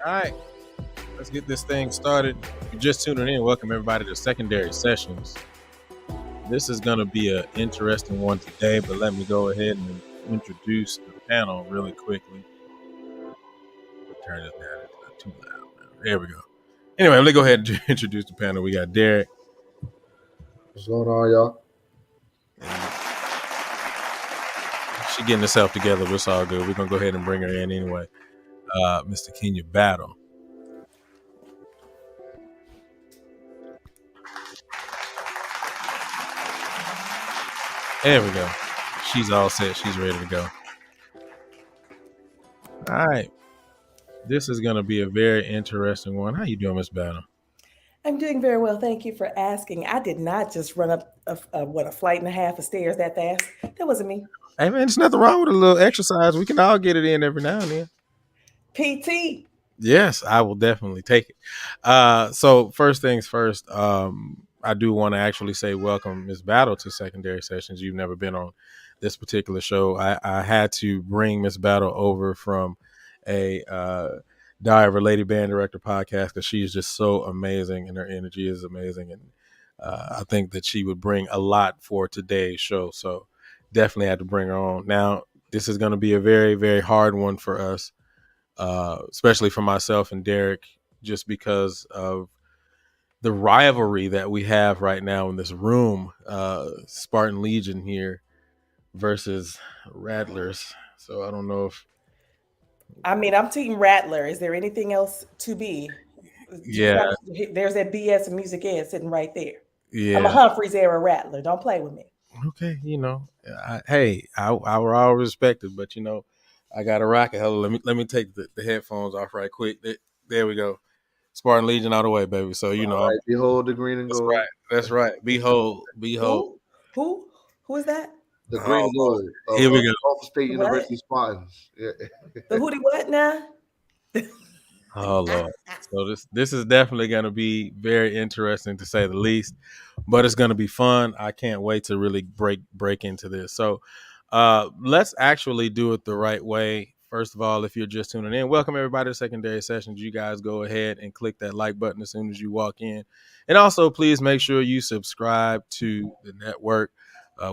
All right, let's get this thing started. If you're just tuning in, welcome everybody to Secondary Sessions. This is going to be an interesting one today, but let me go ahead and introduce the panel really quickly. Turn this down, it's not too loud now. There we go. Anyway, let me go ahead and introduce the panel. We got Derek. What's going on, y'all? She's getting herself together, but it's all good. We're going to go ahead and bring her in anyway. Mr. Kenya Battle. There we go. She's all set. She's ready to go. All right. This is going to be a very interesting one. How you doing, Miss Battle? I'm doing very well. Thank you for asking. I did not just run up a flight and a half of stairs that fast. That wasn't me. Hey, man, there's nothing wrong with a little exercise. We can all get it in every now and then. PT. Yes, I will definitely take it. So first things first, I do want to actually say welcome, Miss Battle, to Secondary Sessions. You've never been on this particular show. I had to bring Miss Battle over from a Diver Lady Band Director podcast because she's just so amazing and her energy is amazing. And I think that she would bring a lot for today's show. So definitely had to bring her on. Now, this is going to be a very, very hard one for us. Especially for myself and Derek, just because of the rivalry that we have right now in this room. Spartan Legion here versus Rattlers. So I don't know if. I mean, I'm Team Rattler. Is there anything else to be? Yeah. There's that BS and music ed sitting right there. Yeah. I'm a Humphreys era Rattler. Don't play with me. Okay, I will all respect it, but I got a rocket. Hello, let me take the headphones off right quick. There we go. Spartan Legion all the way, baby. So Right, behold the green and that's gold. right. That's right. Behold. Who is that? The green and gold. Here we go. Off State University Spartans. Yeah. The who what now? Oh Lord. So this is definitely going to be very interesting to say the least, but it's going to be fun. I can't wait to really break into this. So let's actually do it the right way. First of all, if you're just tuning in, welcome everybody to Secondary Sessions. You guys go ahead and click that like button as soon as you walk in. And also, please make sure you subscribe to the network.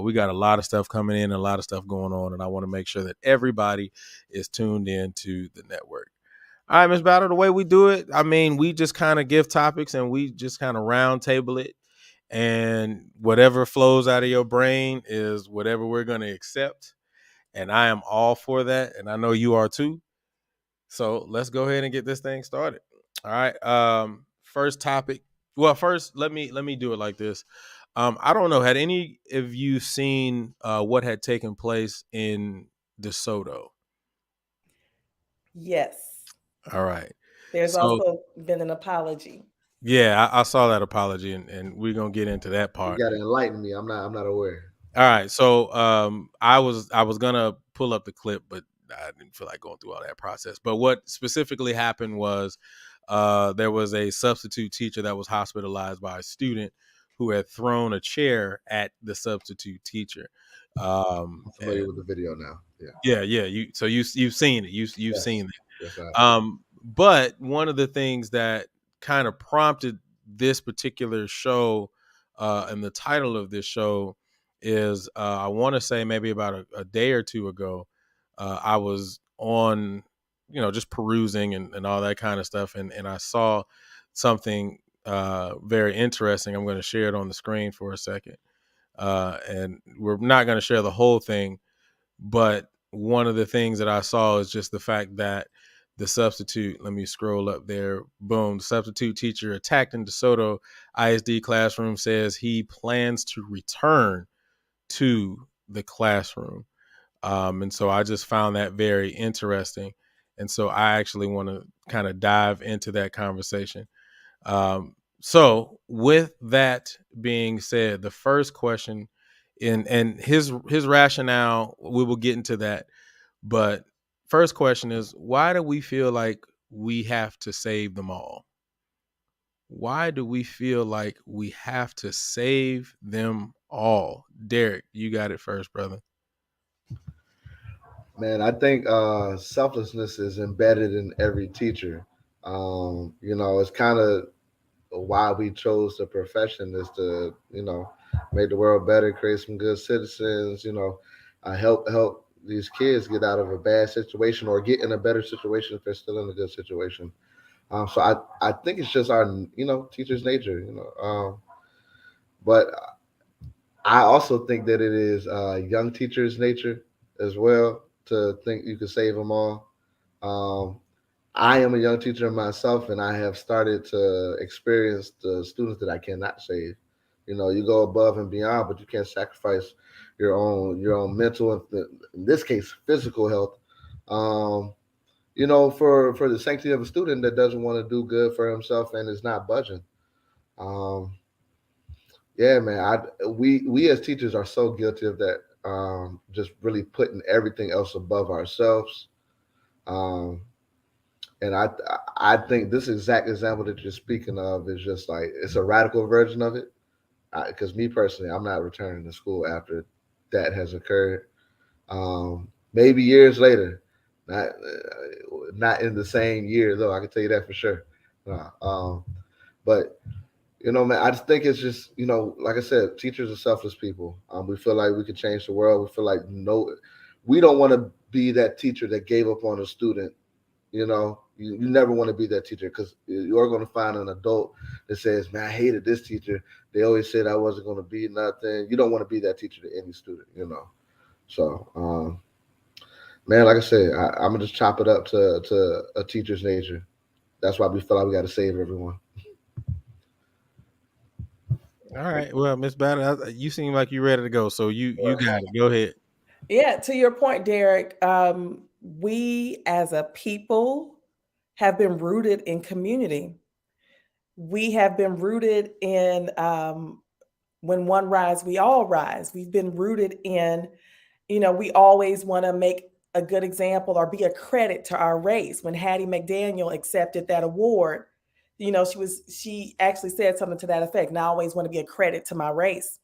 We got a lot of stuff coming in, a lot of stuff going on, and I want to make sure that everybody is tuned in to the network. All right, Ms. Battle, the way we do it, I mean, we just kind of give topics and we just kind of round table it. And whatever flows out of your brain is whatever we're going to accept. And I am all for that. And I know you are too. So let's go ahead and get this thing started. All right. First topic. Well, first, let me do it like this. I don't know. Had any of you seen what had taken place in DeSoto? Yes. All right. There's also been an apology. Yeah, I saw that apology, and we're gonna get into that part. You gotta enlighten me. I'm not aware. All right, so I was gonna pull up the clip, but I didn't feel like going through all that process. But what specifically happened was there was a substitute teacher that was hospitalized by a student who had thrown a chair at the substitute teacher. I'm familiar with the video now. Yeah. You've seen it. You've seen it. Yes, but one of the things that kind of prompted this particular show and the title of this show is I want to say maybe about a day or two ago, I was on, just perusing and all that kind of stuff. And I saw something very interesting. I'm going to share it on the screen for a second. And we're not going to share the whole thing, but one of the things that I saw is just the fact that the substitute, let me scroll up there. Boom. The substitute teacher attacked in DeSoto ISD classroom says he plans to return to the classroom. And so I just found that very interesting. And so I actually want to kind of dive into that conversation. So with that being said, the first question and his rationale, we will get into that. But first question is, why do we feel like we have to save them all? Why do we feel like we have to save them all? Derek, you got it first, brother. Man, I think selflessness is embedded in every teacher. It's kind of why we chose the profession is to, make the world better, create some good citizens, help these kids get out of a bad situation or get in a better situation if they're still in a good situation. So I think it's just our, teacher's nature, but I also think that it is young teachers' nature as well to think you can save them all. Um, I am a young teacher myself, and I have started to experience the students that I cannot save. You go above and beyond, but you can't sacrifice your own mental and in this case physical health. Um, for the sanctity of a student that doesn't want to do good for himself and is not budging. Um, yeah, man. We as teachers are so guilty of that. Just really putting everything else above ourselves. Um, and I think this exact example that you're speaking of is just like it's a radical version of it. Because me personally, I'm not returning to school after that has occurred. Maybe years later, not in the same year though. I can tell you that for sure. But man, I just think it's just like I said, teachers are selfless people. We feel like we can change the world. We feel like no, we don't want to be that teacher that gave up on a student. You never want to be that teacher because you're going to find an adult that says, "Man, I hated this teacher. They always said I wasn't going to be nothing." You don't want to be that teacher to any student. So, man, like I said, I'm gonna just chop it up to a teacher's nature. That's why we feel like we got to save everyone. All right. Well, Miss Battle, you seem like you're ready to go. So you got it. Go ahead. Yeah, to your point, Derek, we as a people have been rooted in community. We have been rooted in when one rise, we all rise. We've been rooted in, we always want to make a good example or be a credit to our race. When Hattie McDaniel accepted that award, she actually said something to that effect. And I always want to be a credit to my race.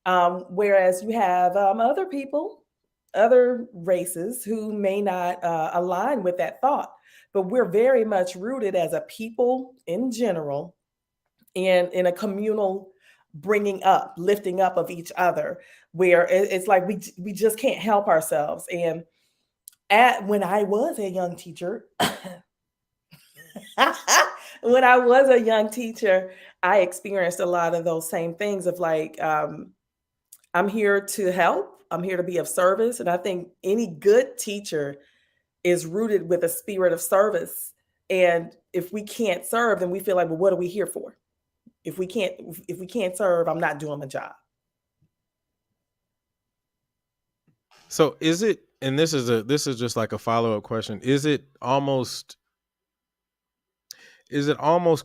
Whereas you have other people, other races who may not align with that thought. But we're very much rooted as a people in general in a communal bringing up, lifting up of each other, where it's like we just can't help ourselves. And when I was a young teacher, when I was a young teacher, I experienced a lot of those same things of like, I'm here to help. I'm here to be of service. And I think any good teacher is rooted with a spirit of service. And if we can't serve, then we feel like, well, what are we here for? If we can't serve, I'm not doing my job. So is it, and this is just like a follow-up question, is it almost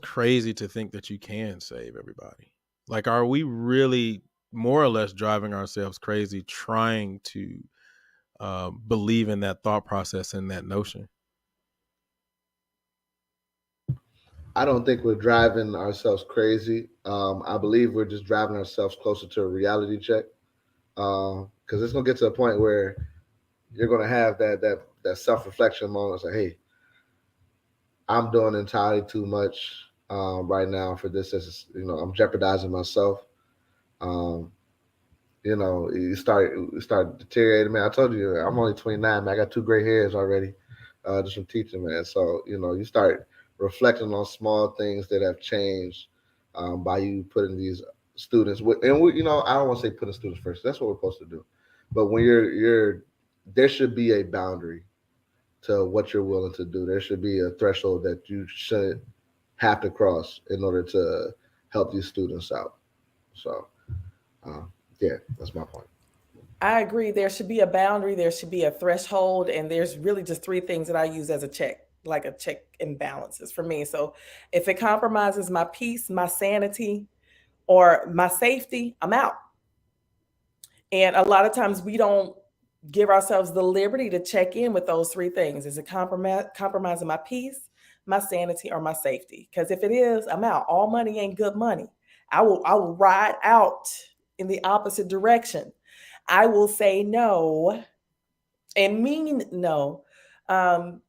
crazy to think that you can save everybody? Like, are we really more or less driving ourselves crazy trying to believe in that thought process and that notion? I don't think we're driving ourselves crazy. I believe we're just driving ourselves closer to a reality check. Because it's gonna get to a point where you're gonna have that self reflection moment. Like, hey, I'm doing entirely too much right now for this. I'm jeopardizing myself. Um, you start deteriorating. Man, I told you I'm only 29. Man, I got 2 gray hairs already, just from teaching, man. So you start reflecting on small things that have changed by you putting these students. I don't want to say putting students first. That's what we're supposed to do. But when there should be a boundary to what you're willing to do. There should be a threshold that you shouldn't have to cross in order to help these students out. So, yeah, that's my point. I agree. There should be a boundary, there should be a threshold, and there's really just three things that I use as a check, like a check and balances for me. So if it compromises my peace, my sanity, or my safety, I'm out. And a lot of times we don't give ourselves the liberty to check in with those three things. Is it compromising my peace, my sanity, or my safety? Because if it is, I'm out. All money ain't good money. I will ride out in the opposite direction. I will say no and mean no. Um,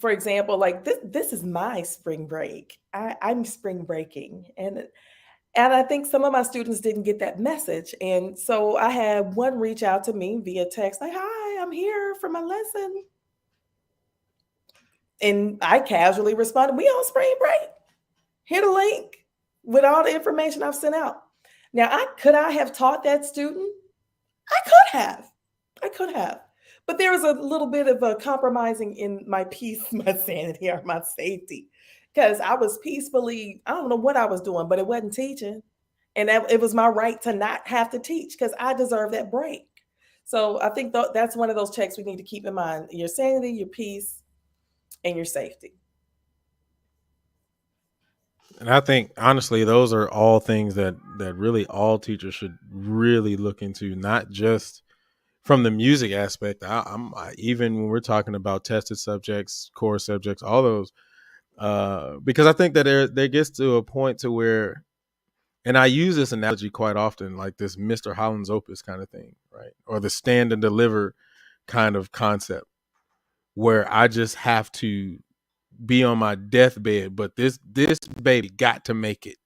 for example, like this is my spring break. I'm spring breaking, and I think some of my students didn't get that message. And so I had one reach out to me via text, like, "Hi, I'm here for my lesson." And I casually responded, "We on spring break. Hit a link with all the information I've sent out." Now, I have taught that student? I could have. I could have. But there was a little bit of a compromising in my peace, my sanity, or my safety. Because I was peacefully, I don't know what I was doing, but it wasn't teaching. And it was my right to not have to teach because I deserve that break. So I think that's one of those checks we need to keep in mind: your sanity, your peace, and your safety. And I think honestly, those are all things that really all teachers should really look into, not just from the music aspect. Even when we're talking about tested subjects, core subjects, all those, because I think that there gets to a point to where, and I use this analogy quite often, like this Mr. Holland's Opus kind of thing, right? Or the stand and deliver kind of concept, where I just have to be on my deathbed, but this baby got to make it,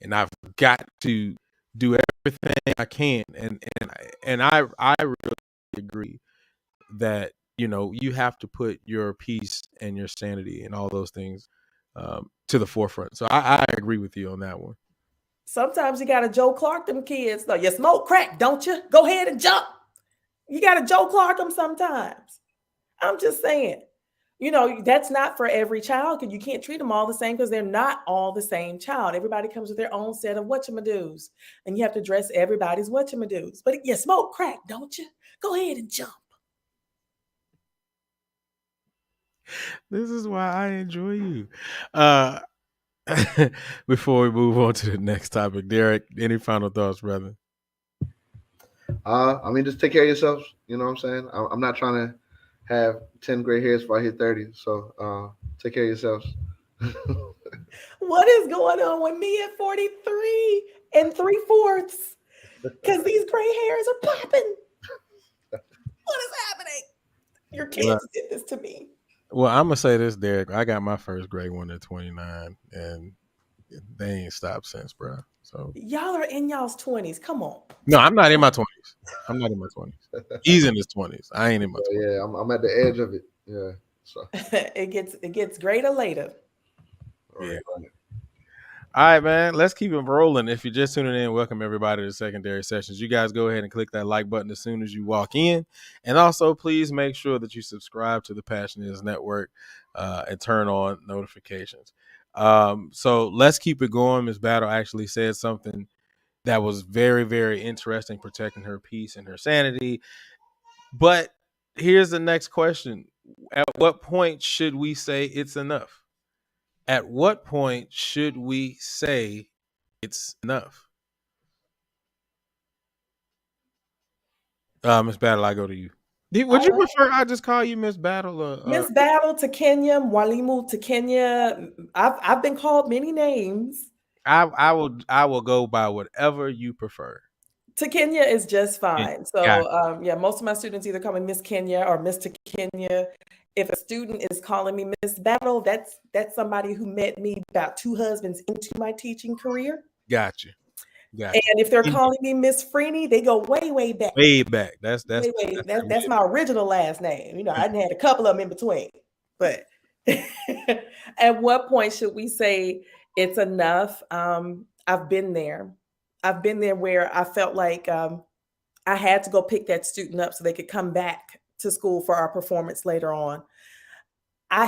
and I've got to do everything I can, and I really agree that you have to put your peace and your sanity and all those things to the forefront. So I agree with you on that one. Sometimes you got to Joe Clark them kids. Though you smoke crack, don't you? Go ahead and jump. You got to Joe Clark them sometimes. I'm just saying. That's not for every child, because you can't treat them all the same, because they're not all the same child. Everybody comes with their own set of whatchamadoos, and you have to address everybody's whatchamadoos. But you smoke crack, don't you? Go ahead and jump. This is why I enjoy you. Before we move on to the next topic, Derek, any final thoughts, brother? I mean, just take care of yourselves. You know what I'm saying? I'm not trying to have 10 gray hairs before I hit 30. So take care of yourselves. What is going on with me at 43 and 3/4? Because these gray hairs are popping. What is happening? Your kids did this to me. Well, I'm gonna say this, Derek. I got my first grade one at 29, and they ain't stopped since, bro. So y'all are in y'all's 20s. Come on. No, I'm not in my 20s. I'm not in my 20s. He's in his 20s. I ain't in my 20s. Yeah, I'm at the edge of it. Yeah. So it gets greater later. Yeah. All right, man. Let's keep it rolling. If you're just tuning in, welcome everybody to Secondary Sessions. You guys go ahead and click that like button as soon as you walk in. And also, please make sure that you subscribe to the Passion Is Network and turn on notifications. So let's keep it going. Ms. Battle actually said something that was very, very interesting, protecting her peace and her sanity. But here's the next question. At what point should we say it's enough? At what point should we say it's enough? Miss Battle, I go to you. Would you prefer I just call you Miss Battle? Miss Battle to Kenya, Mwalimu to Kenya. I've been called many names. I will go by whatever you prefer. To Kenya is just fine. So yeah, most of my students either call me Miss Kenya or Mr. Kenya. If a student is calling me Miss Battle, that's somebody who met me about 2 husbands into my teaching career. Gotcha. And if they're calling me Miss Freeney, they go way, way back. Way back. That's my original last name. I had a couple of them in between. But at what point should we say it's enough? I've been there. I've been there where I felt like I had to go pick that student up so they could come back to school for our performance later on. I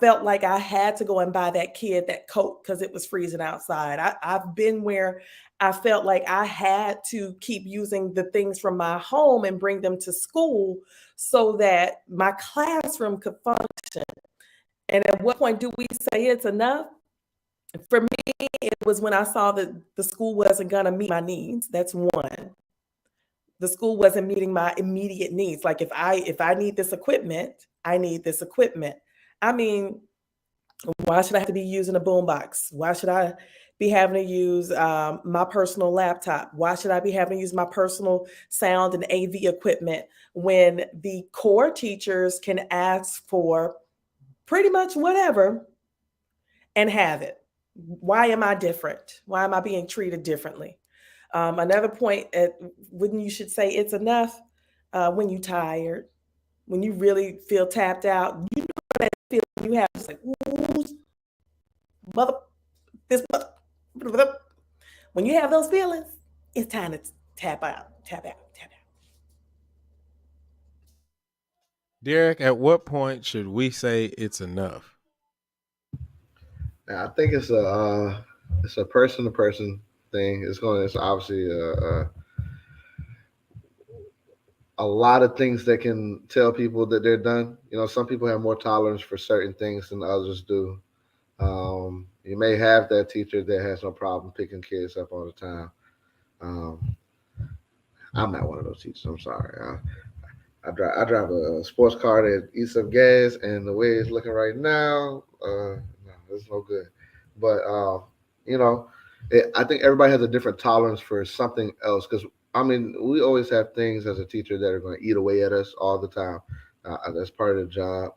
felt like I had to go and buy that kid that coat because it was freezing outside. I've been where I felt like I had to keep using the things from my home and bring them to school so that my classroom could function. And at what point do we say it's enough? For me, it was when I saw that the school wasn't going to meet my needs. That's one. The school wasn't meeting my immediate needs. Like if I need this equipment, I need this equipment. I mean, why should I have to be using a boombox? Why should I be having to use my personal laptop? Why should I be having to use my personal sound and AV equipment when the core teachers can ask for pretty much whatever, and have it. Why am I different? Why am I being treated differently? Another point at when you should say it's enough, when you tired, when you really feel tapped out, you know that feeling you have, just like, ooh, mother, this mother. When you have those feelings, it's time to tap out, tap out, tap out. Derek, at what point should we say it's enough? And I think it's a person to person thing. It's obviously a lot of things that can tell people that they're done. You know, some people have more tolerance for certain things than others do. You may have that teacher that has no problem picking kids up all the time. Um, I'm not one of those teachers. I'm sorry. I drive a sports car that eats up gas, and the way it's looking right now, no, it's no good. But you know, I think everybody has a different tolerance for something else. Because I mean, we always have things as a teacher that are going to eat away at us all the time. That's part of the job.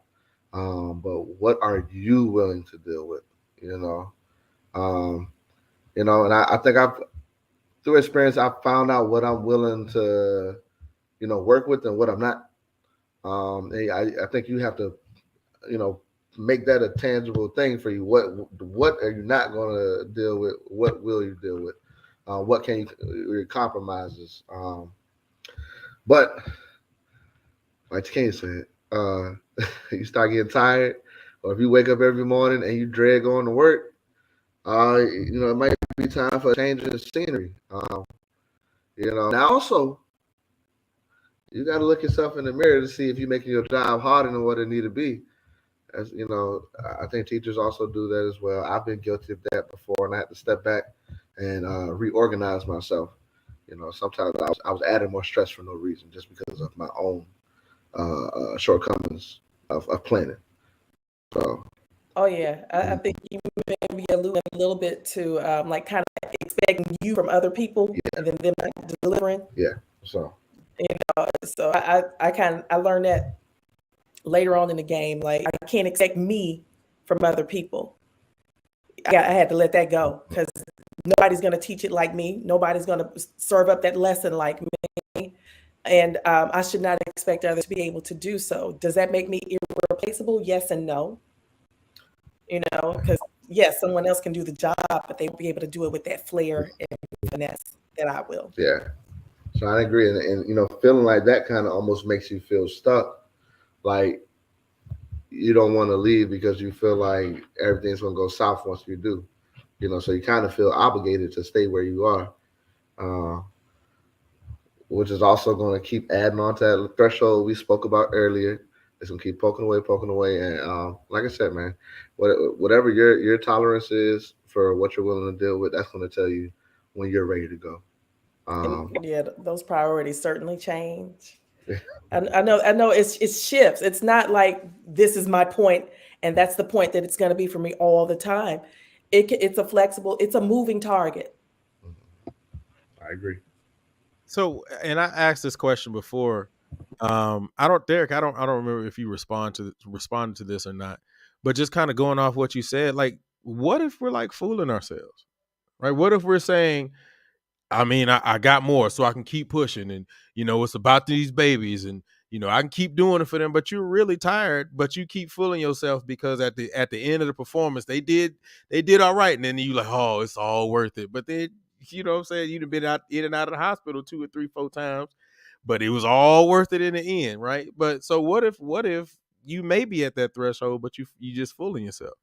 But what are you willing to deal with? You know, um, and I think I've through experience I've found out what I'm willing to work with and what I'm not. I think you have to, you know, make that a tangible thing for you. What are you not going to deal with? What will you deal with? What can your compromises? But like Kane said, you start getting tired, or if you wake up every morning and you dread going to work, it might be time for a change in scenery. Now also you got to look yourself in the mirror to see if you're making your job harder than what it need to be. As you know, I think teachers also do that as well. I've been guilty of that before, and I had to step back and reorganize myself. Sometimes I was adding more stress for no reason, just because of my own shortcomings of planning. So, Oh yeah, I think you maybe alluding a little bit to like kind of expecting you from other people, yeah, and then them not delivering. yeah. So, So I learned that later on in the game. Like I can't expect me from other people. I had to let that go because nobody's going to teach it like me. Nobody's going to serve up that lesson like me. And I should not expect others to be able to do so. Does that make me irreplaceable? Yes and no. Because yes, someone else can do the job, but they won't be able to do it with that flair and finesse that I will. yeah. So I agree, and feeling like that kind of almost makes you feel stuck, like you don't want to leave because you feel like everything's going to go south once you do. So you kind of feel obligated to stay where you are, uh, which is also going to keep adding on to that threshold we spoke about earlier. It's going to keep poking away, and like I said, man, whatever your tolerance is for what you're willing to deal with, that's going to tell you when you're ready to go. And yeah, those priorities certainly change. I know it shifts. It's not like this is my point and that's the point that it's going to be for me all the time. It's it's a moving target. I agree. So, and I asked this question before. Derek, I don't remember if you responded to this or not, but just kind of going off what you said, like, what if we're like fooling ourselves, right? What if we're saying, I mean, I got more, so I can keep pushing, and it's about these babies, and I can keep doing it for them. But you're really tired, but you keep fooling yourself because at the end of the performance, they did all right, and then you like, oh, it's all worth it. But then what I'm saying, you've been out in and out of the hospital 2 or 3, 4 times, but it was all worth it in the end, right? But so what if you may be at that threshold, but you just fooling yourself?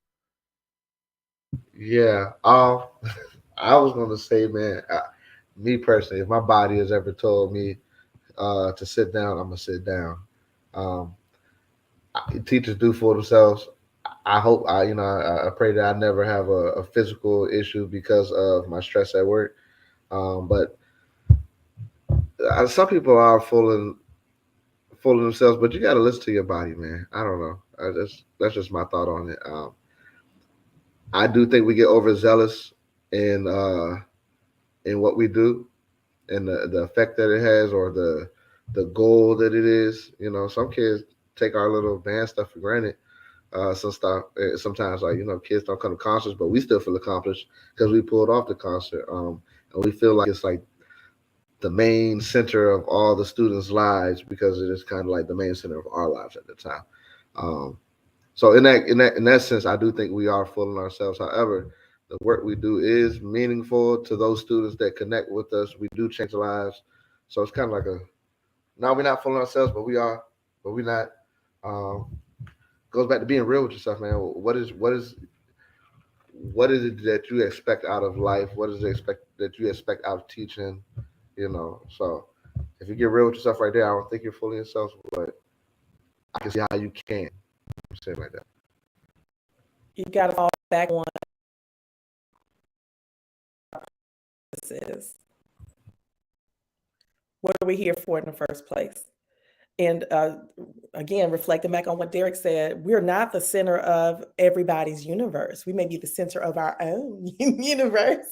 Yeah. I was going to say, man, me personally, if my body has ever told me to sit down, I'm gonna sit down. Um, Teachers do for themselves. I hope I pray that I never have a physical issue because of my stress at work. But some people are full of themselves, but you got to listen to your body, man. I don't know. That's just my thought on it. I do think we get overzealous in what we do and the effect that it has, or the goal that it is. Some kids take our little band stuff for granted. some stuff. Sometimes, like, kids don't come to concerts, but we still feel accomplished because we pulled off the concert. And we feel like it's like the main center of all the students' lives because it is kind of like the main center of our lives at the time. Um, so in that sense, I do think we are fooling ourselves. However, the work we do is meaningful to those students that connect with us. We do change lives. So it's kind of like a now we're not fooling ourselves, but we are, but we're not. Um, Goes back to being real with yourself, man. What is it that you expect out of life? What is it that you expect out of teaching? So if you get real with yourself right there, I don't think you're fooling yourself, but I can see how you can say it like that. You got to fall back on this is. What are we here for in the first place? And again, reflecting back on what Derek said, we're not the center of everybody's universe. We may be the center of our own universe,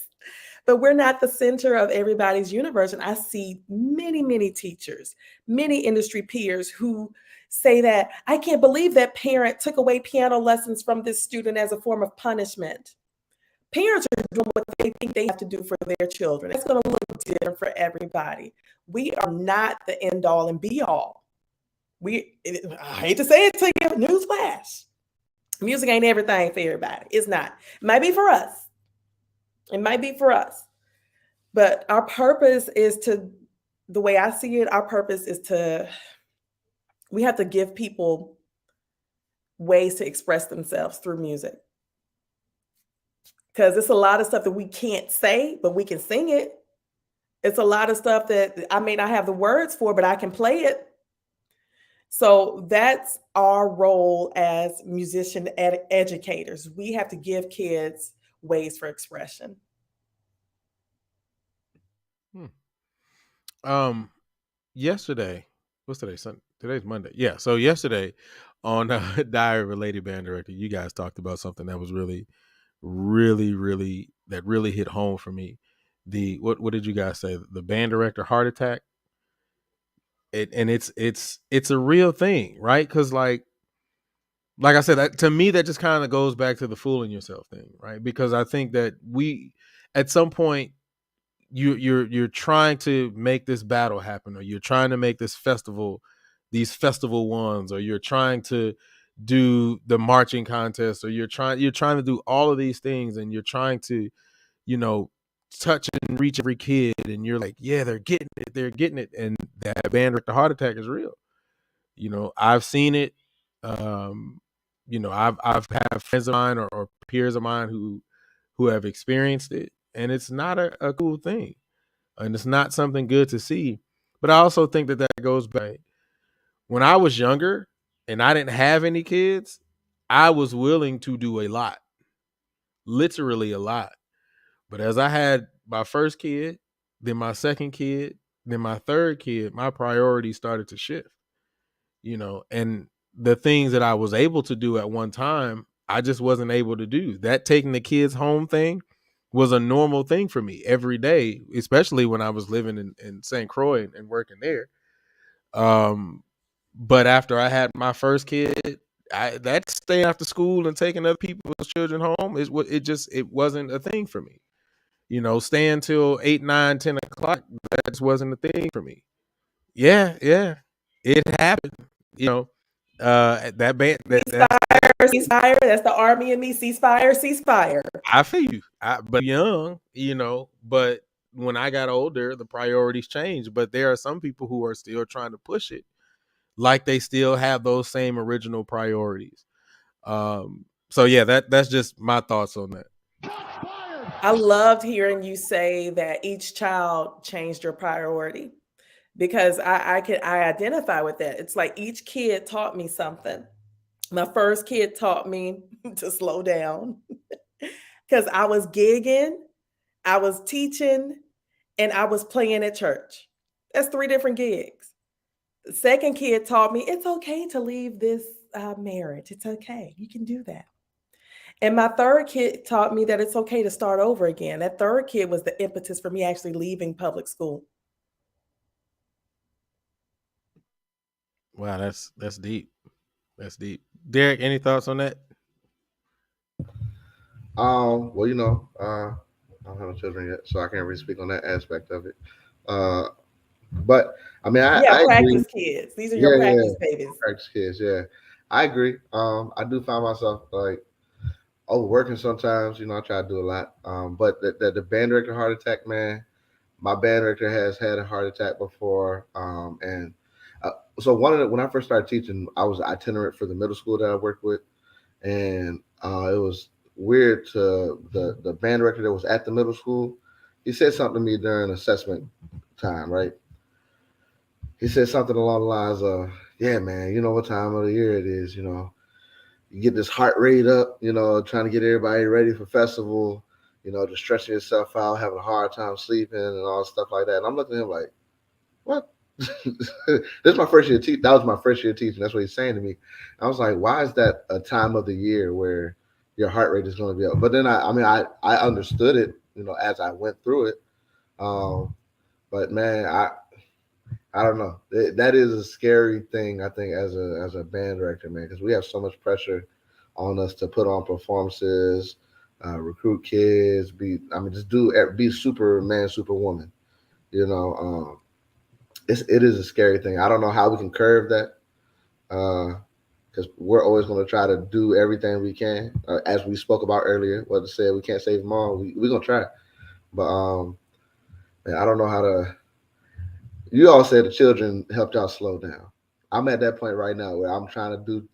but we're not the center of everybody's universe. And I see many, many teachers, many industry peers who say that I can't believe that parent took away piano lessons from this student as a form of punishment. Parents are doing what they think they have to do for their children. It's going to look different for everybody. We are not the end all and be all. I hate to say it to you, newsflash. Music ain't everything for everybody. It's not. It might be for us. It might be for us. But our purpose is the way I see it, our purpose is we have to give people ways to express themselves through music. Because it's a lot of stuff that we can't say, but we can sing it. It's a lot of stuff that I may not have the words for, but I can play it. So that's our role as musician educators. We have to give kids ways for expression. Yesterday, what's today? Sunday. Today's Monday. Yeah. So yesterday on Diary of a Lady Band Director, you guys talked about something that was really, really, really that really hit home for me. The what did you guys say? The band director heart attack. It's a real thing, right? Because like I said, that, to me, that just kind of goes back to the fooling yourself thing, right? Because I think that we, at some point, you're trying to make this battle happen, or you're trying to make this festival, these festival ones, or you're trying to do the marching contest, or you're trying to do all of these things, and you're trying to, you know, touch and reach every kid, and you're like, yeah, they're getting it, and that band the heart attack is real. You know, I've seen it. I've had friends of mine or peers of mine who have experienced it, and it's not a cool thing, and it's not something good to see. But I also think that goes back when I was younger and I didn't have any kids. I was willing to do a lot, literally a lot. But as I had my first kid, then my second kid, then my third kid, my priorities started to shift. And the things that I was able to do at one time, I just wasn't able to do. That taking the kids home thing was a normal thing for me every day, especially when I was living in St. Croix and working there. But after I had my first kid, that staying after school and taking other people's children home is what it wasn't a thing for me. Staying till 8, 9, 10 o'clock, that just wasn't a thing for me. Yeah, it happened. That band Ceasefire. That's the army in me. Ceasefire. I feel you. But young, but when I got older, the priorities changed. But there are some people who are still trying to push it, like they still have those same original priorities. So yeah, that's just my thoughts on that. I loved hearing you say that each child changed your priority, because I identify with that. It's like each kid taught me something. My first kid taught me to slow down because I was gigging, I was teaching, and I was playing at church. That's 3 different gigs. The second kid taught me it's okay to leave this marriage. It's okay. You can do that. And my third kid taught me that it's okay to start over again. That third kid was the impetus for me actually leaving public school. Wow, that's deep. That's deep. Derek, any thoughts on that? Well, I don't have children yet, so I can't really speak on that aspect of it. Uh, but I mean, Yeah, I agree. practice kids. These are your Yeah, yeah, practice yeah. babies. Practice kids. Yeah, I agree. I do find myself like overworking sometimes. I try to do a lot. But the band director heart attack, man. My band director has had a heart attack before. And so when I first started teaching, I was itinerant for the middle school that I worked with, and it was weird to the band director that was at the middle school. He said something to me during assessment time, right? He said something along the lines of, "Yeah, man, you know what time of the year it is. You get this heart rate up. Trying to get everybody ready for festival. Just stretching yourself out, having a hard time sleeping, and all stuff like that." And I'm looking at him like, "What?" This is my first year teaching. That was my first year teaching. That's what he's saying to me. I was like, "Why is that a time of the year where your heart rate is going to be up?" But then I understood it, as I went through it. Um, but man, I don't know. That is a scary thing, I think, as a band director, man, because we have so much pressure on us to put on performances, recruit kids, just be Superman, Superwoman. You know, it is a scary thing. I don't know how we can curve that, because we're always going to try to do everything we can. As we spoke about earlier, what to say, we can't save them all. We're gonna try, but man, I don't know how to. You all said the children helped y'all slow down. I'm at that point right now where I'm trying to do.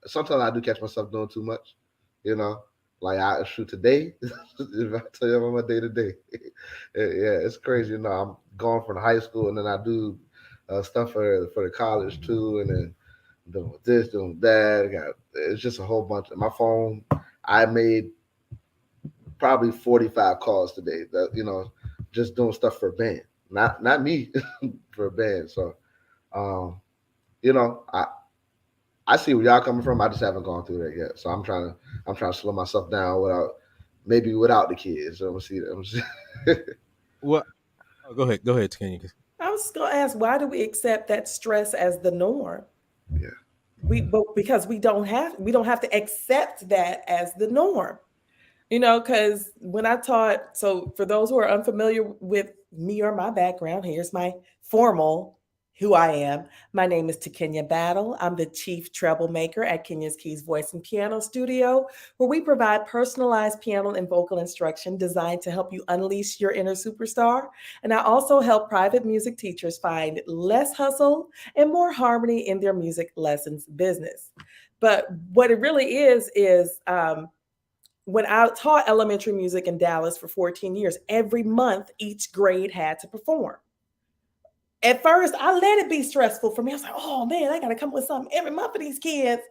Sometimes I do catch myself doing too much. You know, like I shoot today. If I tell you about my day to day, yeah, it's crazy. I'm going from high school and then I do stuff for the college too, and then doing this, doing that. It's just a whole bunch. My phone, I made probably 45 calls today. That just doing stuff for a band, not me, for a band. So, um, you know, I I see where y'all coming from. I just haven't gone through that yet. So I'm trying to slow myself down without the kids. So I'm gonna see that. Well, oh, go ahead, Kenya. I was going to ask, why do we accept that stress as the norm? Yeah. Because we don't have to accept that as the norm. Because when I taught, so for those who are unfamiliar with me or my background, here's my formal who I am. My name is Takenya Battle. I'm the chief treble maker at Kenya's Keys Voice and Piano Studio, where we provide personalized piano and vocal instruction designed to help you unleash your inner superstar. And I also help private music teachers find less hustle and more harmony in their music lessons business. But what it really is when I taught elementary music in Dallas for 14 years, every month each grade had to perform. At first, I let it be stressful for me. I was like, oh man, I got to come up with something every month for these kids.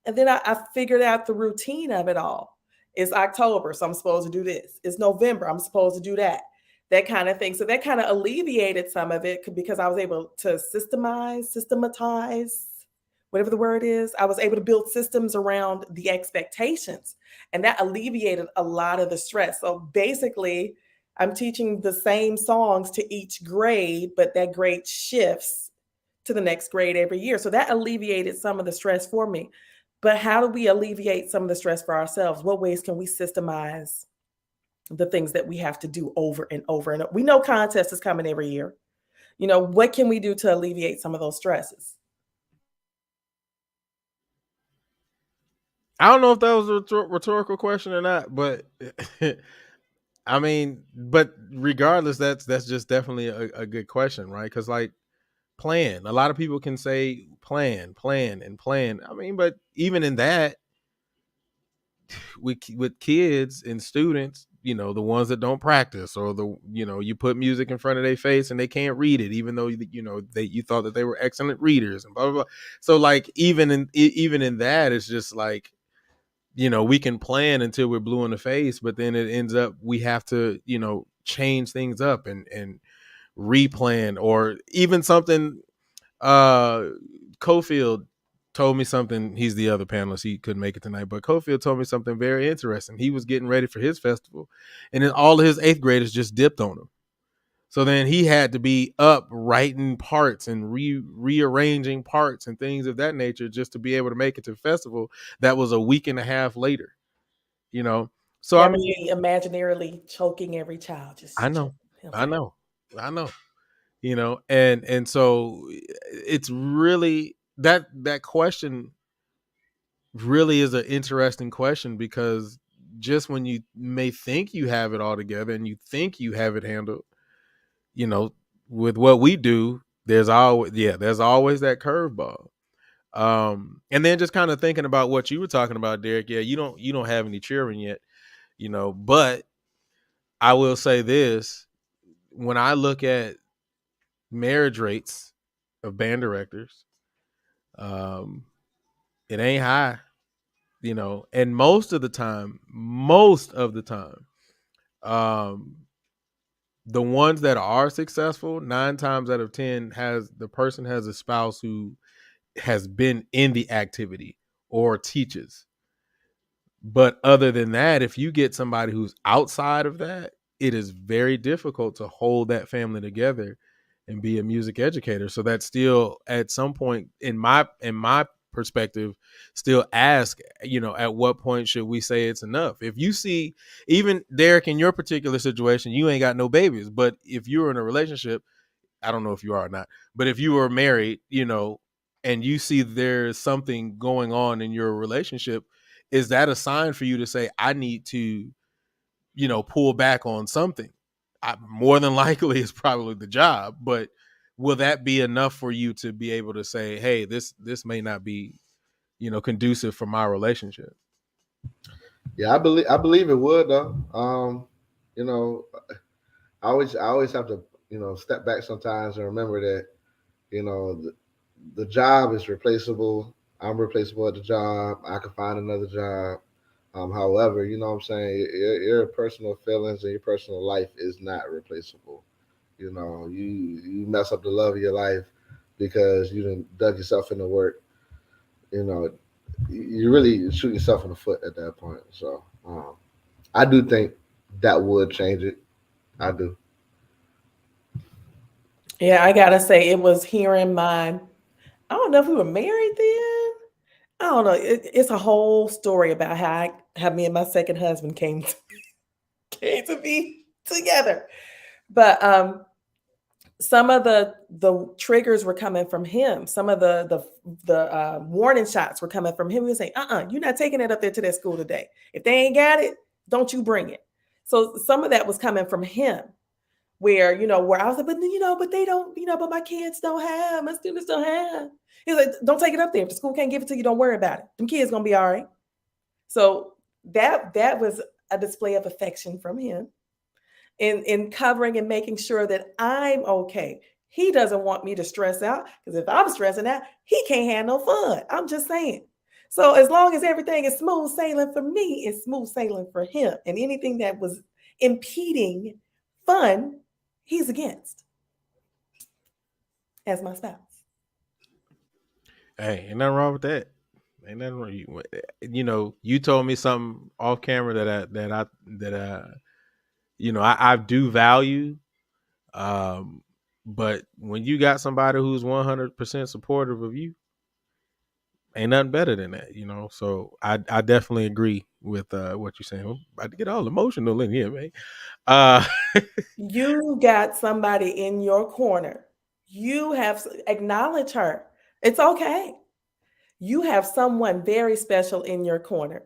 And then I figured out the routine of it all. It's October, so I'm supposed to do this. It's November, I'm supposed to do that. That kind of thing. So that kind of alleviated some of it because I was able to systematize, whatever the word is. I was able to build systems around the expectations, and that alleviated a lot of the stress. So basically, I'm teaching the same songs to each grade, but that grade shifts to the next grade every year. So that alleviated some of the stress for me. But how do we alleviate some of the stress for ourselves? What ways can we systemize the things that we have to do over and over and over? We know contest is coming every year. What can we do to alleviate some of those stresses? I don't know if that was a rhetorical question or not, but I mean, but regardless, that's just definitely a good question, right? Because like plan, a lot of people can say plan, and plan. I mean, but even in that, with kids and students, the ones that don't practice, or you put music in front of their face and they can't read it, even though you thought that they were excellent readers and blah blah blah. So like even in that, it's just like we can plan until we're blue in the face, but then it ends up we have to change things up and replan, or even something. Cofield told me something. He's the other panelist. He couldn't make it tonight, but Cofield told me something very interesting. He was getting ready for his festival, and then all of his eighth graders just dipped on him. So then he had to be up writing parts and rearranging parts and things of that nature just to be able to make it to the festival. That was a week and a half later, you know. So I That was mean, me imaginarily choking every child, I just know, choking him. I know, I know, and so it's really that question really is an interesting question, because just when you may think you have it all together and you think you have it handled, you know, with what we do, there's always that curveball. And then just kind of thinking about what you were talking about, Derek. Yeah, you don't have any children yet, but I will say this: when I look at marriage rates of band directors, um, it ain't high, and most of the time, um, the ones that are successful, 9 times out of 10, has the person has a spouse who has been in the activity or teaches. But other than that, if you get somebody who's outside of that, it is very difficult to hold that family together and be a music educator. So that's still at some point in my perspective, still ask, at what point should we say it's enough? If you see, even Derek, in your particular situation, you ain't got no babies, but if you're in a relationship, I don't know if you are or not, but if you were married, and you see there's something going on in your relationship, is that a sign for you to say, I need to, pull back on something? More than likely, it's probably the job, but will that be enough for you to be able to say, hey, this may not be, conducive for my relationship? Yeah, I believe it would though. You know, I always have to step back sometimes and remember that the job is replaceable. I'm replaceable at the job. I can find another job. However, you know what I'm saying, your personal feelings and your personal life is not replaceable. You mess up the love of your life because you done dug yourself into work. You know, you really shoot yourself in the foot at that point. So I do think that would change it. I do. Yeah, I gotta say, it was hearing my. I don't know if we were married then. I don't know. It's a whole story about how me and my second husband came to be together. But some of the triggers were coming from him. Some of the warning shots were coming from him. He was saying, you're not taking it up there to that school today. If they ain't got it, don't you bring it." So some of that was coming from him, where I was like, but they don't, but my kids don't have, my students don't have. He's like, "Don't take it up there. If the school can't give it to you, don't worry about it. Them kids gonna be all right." So that was a display of affection from him in covering and making sure that I'm okay. He doesn't want me to stress out, because if I'm stressing out, he can't have no fun. I'm just saying. So as long as everything is smooth sailing for me, it's smooth sailing for him. And anything that was impeding fun, he's against as my spouse. Hey, ain't nothing wrong with that. Ain't nothing wrong. You told me something off camera that I do value. Um, but when you got somebody who's 100% supportive of you, ain't nothing better than that. So I definitely agree with what you're saying. I'm about to get all emotional in here, man. Uh, You got somebody in your corner. You have acknowledge her. It's okay. You have someone very special in your corner.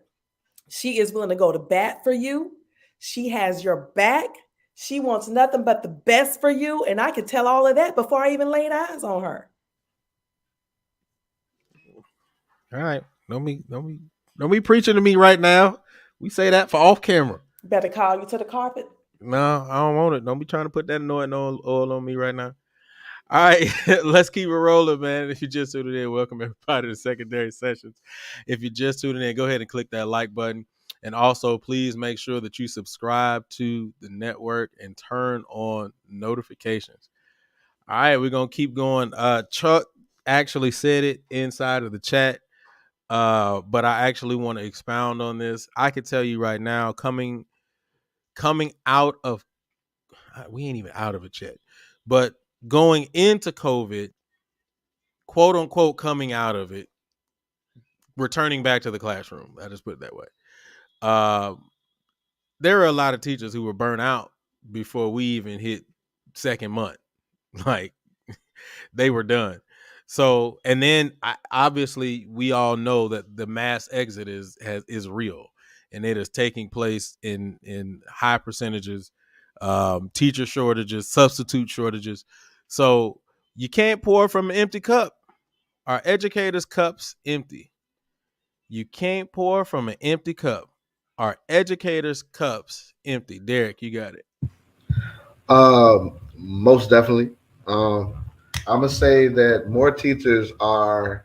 She is willing to go to bat for you. She has your back. She wants nothing but the best for you. And I could tell all of that before I even laid eyes on her. all right, don't be preaching to me right now. We say that for off camera. Better call you to the carpet. No, I don't want it. Don't be trying to put that anointing oil on me right now. All right, let's keep it rolling, man. If you just tuned in, welcome everybody to Secondary Sessions. If you just tuned in, go ahead and click that like button. And also, please make sure that you subscribe to the network and turn on notifications. All right, we're going to keep going. Chuck actually said it inside of the chat, but I actually want to expound on this. I can tell you right now, coming out of we ain't even out of it yet, but going into COVID, quote unquote, coming out of it, returning back to the classroom. I just put it that way. Uh, there are a lot of teachers who were burnt out before we even hit second month. Like they were done. So, and then obviously we all know that the mass exit is real, and it is taking place in high percentages. Teacher shortages, substitute shortages. So you can't pour from an empty cup. Our educators' cups empty. You can't pour from an empty cup. Our educators' cups empty. Derek, you got it. Most definitely. I'm gonna say that more teachers are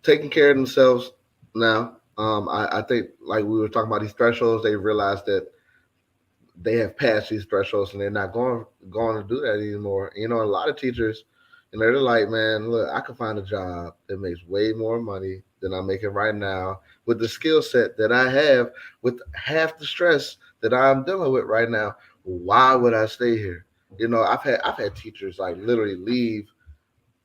taking care of themselves now. I think, like we were talking about these thresholds, they realized that they have passed these thresholds and they're not going to do that anymore. You know, a lot of teachers, they're like, man, look, I can find a job that makes way more money than I'm making right now with the skill set that I have, with half the stress that I'm dealing with right now. Why would I stay here? You know, I've had teachers like literally leave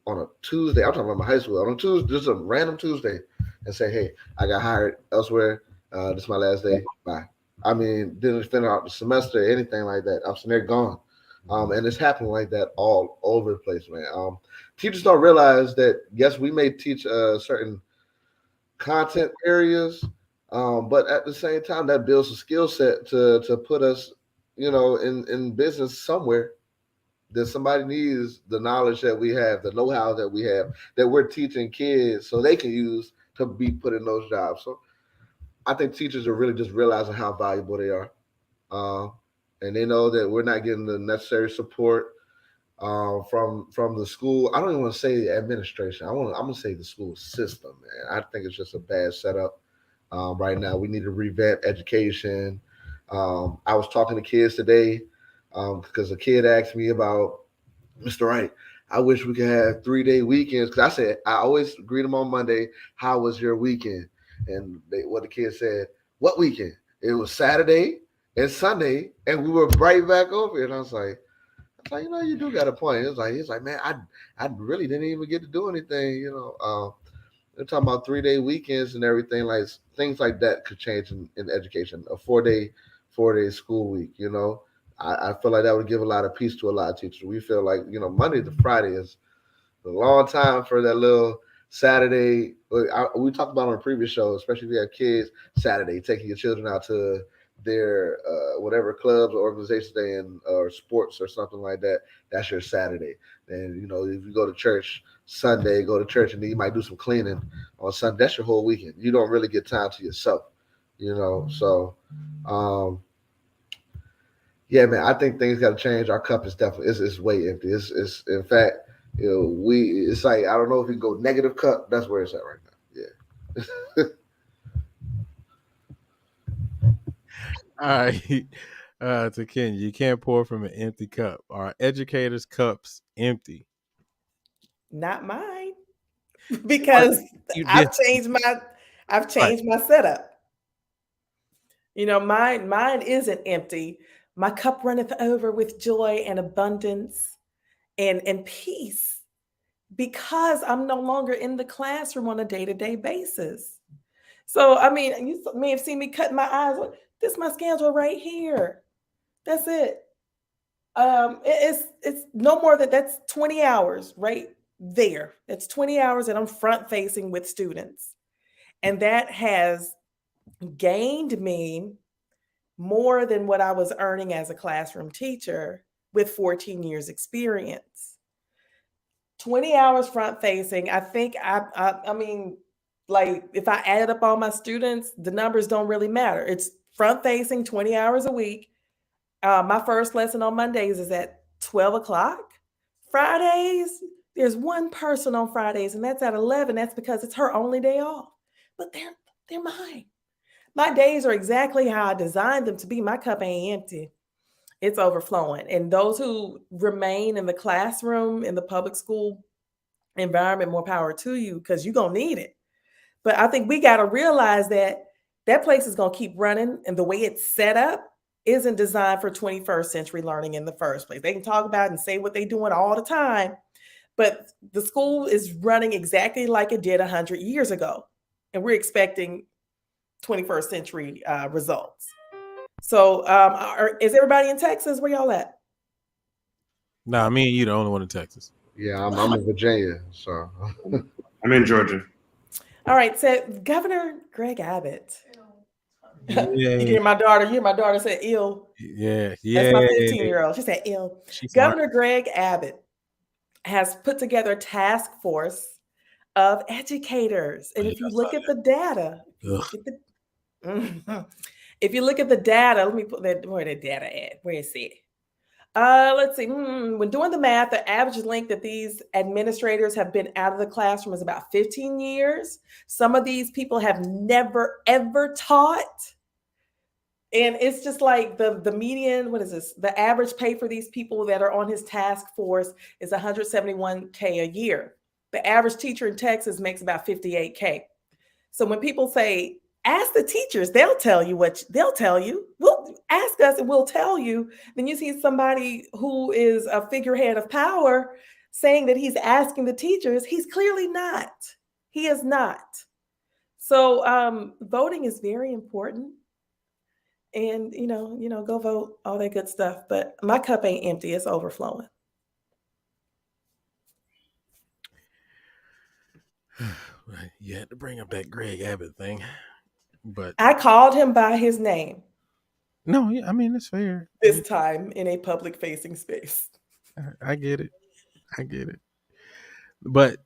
on a Tuesday. I'm talking about my high school on a Tuesday, just a random Tuesday, and say, "Hey, I got hired elsewhere. This is my last day. Bye." I mean, didn't finish out the semester, or anything like that. I'm saying they're gone, and it's happening like that all over the place, man. Teachers don't realize that yes, we may teach certain content areas, but at the same time, that builds a skill set to put us, in business somewhere that somebody needs the knowledge that we have, the know-how that we have, that we're teaching kids so they can use to be put in those jobs. So I think teachers are really just realizing how valuable they are. Uh, and they know that we're not getting the necessary support from the school. I don't even want to say administration. I'm gonna say the school system, man. I think it's just a bad setup right now. We need to revamp education. I was talking to kids today because a kid asked me about Mr. Wright. I wish we could have 3-day weekends because I said I always greet them on Monday. How was your weekend? And what the kid said, what weekend? It was Saturday and Sunday, and we were right back over. And I was like, you do got a point. He's like, man, I really didn't even get to do anything. They're talking about 3-day weekends and everything, like things like that could change in education. A 4-day school week. I feel like that would give a lot of peace to a lot of teachers. We feel like, Monday to Friday is a long time for that little Saturday. We talked about on a previous show, especially if you have kids, Saturday, taking your children out to their whatever clubs or organizations they in, or sports or something like that. That's your Saturday. And, if you go to church Sunday, go to church, and then you might do some cleaning on Sunday. That's your whole weekend. You don't really get time to yourself, So, yeah, man, I think things got to change. Our cup is definitely it's way empty. It's in fact, it's like I don't know if you can go negative cup. That's where it's at right now. Yeah. All right. To Ken, you can't pour from an empty cup. Our educators' cups empty. Not mine, Are because you I've did changed my I've right. changed my setup. Mine isn't empty. My cup runneth over with joy and abundance and peace, because I'm no longer in the classroom on a day-to-day basis. So, I mean, you may have seen me cutting my eyes. This is my schedule right here. That's it. It's no more than that's 20 hours right there. That's 20 hours that I'm front facing with students. And that has gained me more than what I was earning as a classroom teacher with 14 years experience. 20 hours front facing. I think I mean, like if I added up all my students, the numbers don't really matter. It's front facing 20 hours a week. My first lesson on Mondays is at 12 o'clock. Fridays, there's one person on Fridays, and that's at 11. That's because it's her only day off. But they're mine. My days are exactly how I designed them to be. My cup ain't empty. It's overflowing. And those who remain in the classroom, in the public school environment, more power to you, because you're going to need it. But I think we got to realize that that place is going to keep running, and the way it's set up, isn't designed for 21st century learning in the first place. They can talk about and say what they're doing all the time, but the school is running exactly like it did 100 years ago. And we're expecting 21st century results. So is everybody in Texas? Where y'all at? Nah, me and you the only one in Texas. Yeah, I'm in Virginia, so I'm in Georgia. All right, so Governor Greg Abbott. You Yeah, get my daughter, you hear my daughter say ill. yeah, That's yeah. my 15-year-old. She said ill. She's smart. Governor Greg Abbott has put together a task force of educators. And Yeah, if you I saw look at the data, Ugh. if you look at the data, let me put that where the data at. Where is it? Let's see. When doing the math, the average length that these administrators have been out of the classroom is about 15 years. Some of these people have never ever taught. And it's just like the median, what is this? The average pay for these people that are on his task force is $171K a year. The average teacher in Texas makes about $58K. So when people say, ask the teachers, they'll tell you what they'll tell you. We'll ask us and we'll tell you. Then you see somebody who is a figurehead of power saying that he's asking the teachers. He's clearly not. He is not. So voting is very important. And go vote, all that good stuff. But my cup ain't empty; it's overflowing. You had to bring up that Greg Abbott thing, but I called him by his name no, yeah, I mean it's fair. this time in a public-facing space. I get it. I get it. But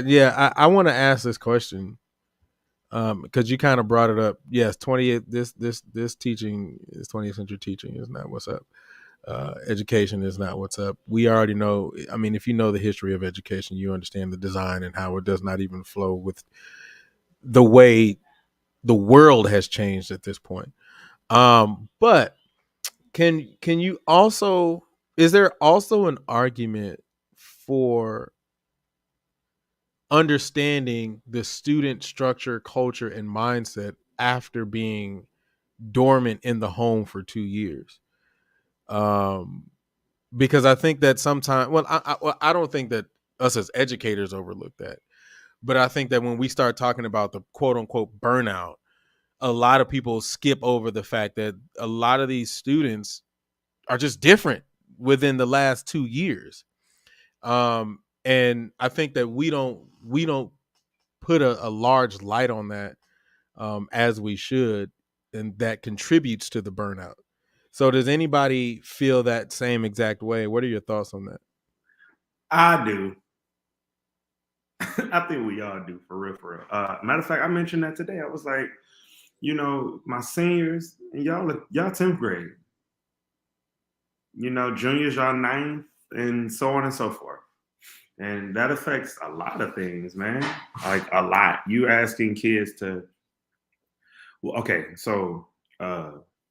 yeah, I want to ask this question because you kind of brought it up. Yes, 28. This teaching is 20th century teaching is not what's up. Education is not what's up. We already know. I mean, if you know the history of education, you understand the design and how it does not even flow with the way the world has changed at this point. But can you also? Is there also an argument for understanding the student structure, culture, and mindset after being dormant in the home for 2 years? Because I think that sometimes, I don't think that us as educators overlook that, but I think that when we start talking about the quote unquote burnout, a lot of people skip over the fact that a lot of these students are just different within the last 2 years. And I think that we don't put a large light on that as we should, and that contributes to the burnout. So does anybody feel that same exact way? What are your thoughts on that? I do. I think we all do, for real, for real. Matter of fact, I mentioned that today. I was like, my seniors and y'all 10th grade. Juniors y'all 9th, and so on and so forth. And that affects a lot of things, man. Like a lot. You asking kids to, well, okay, so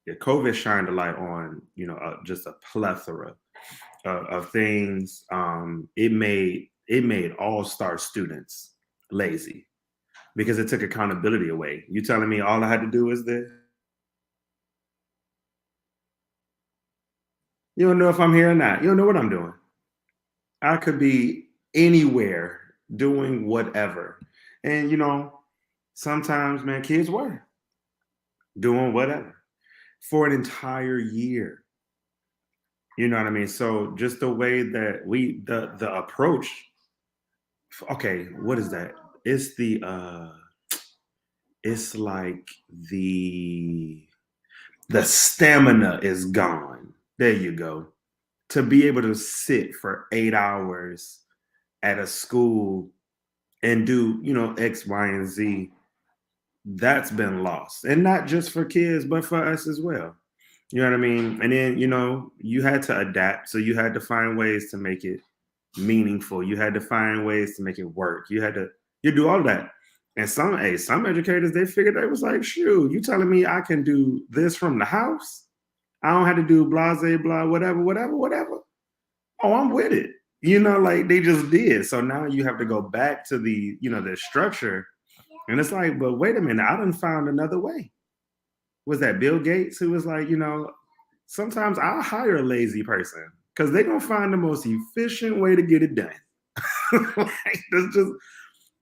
COVID shined a light on, just a plethora of things. It made all-star students lazy because it took accountability away. You telling me all I had to do is this? You don't know if I'm here or not. You don't know what I'm doing. I could be anywhere doing whatever. And, sometimes, man, kids were doing whatever for an entire year. You know what I mean? So just the way that the approach, okay, what is that? It's it's like the stamina is gone. There you go. To be able to sit for 8 hours at a school and do, X, Y, and Z, that's been lost. And not just for kids, but for us as well. You know what I mean? And then, you had to adapt. So you had to find ways to make it meaningful. You had to find ways to make it work. You do all of that. And some educators, they figured it was like, shoot, you telling me I can do this from the house? I don't have to do blase, blah, whatever. Oh, I'm with it. Like they just did. So now you have to go back to the structure. And it's like, but wait a minute, I done found another way. Was that Bill Gates who was like, sometimes I'll hire a lazy person because they're gonna find the most efficient way to get it done. Like, that's just,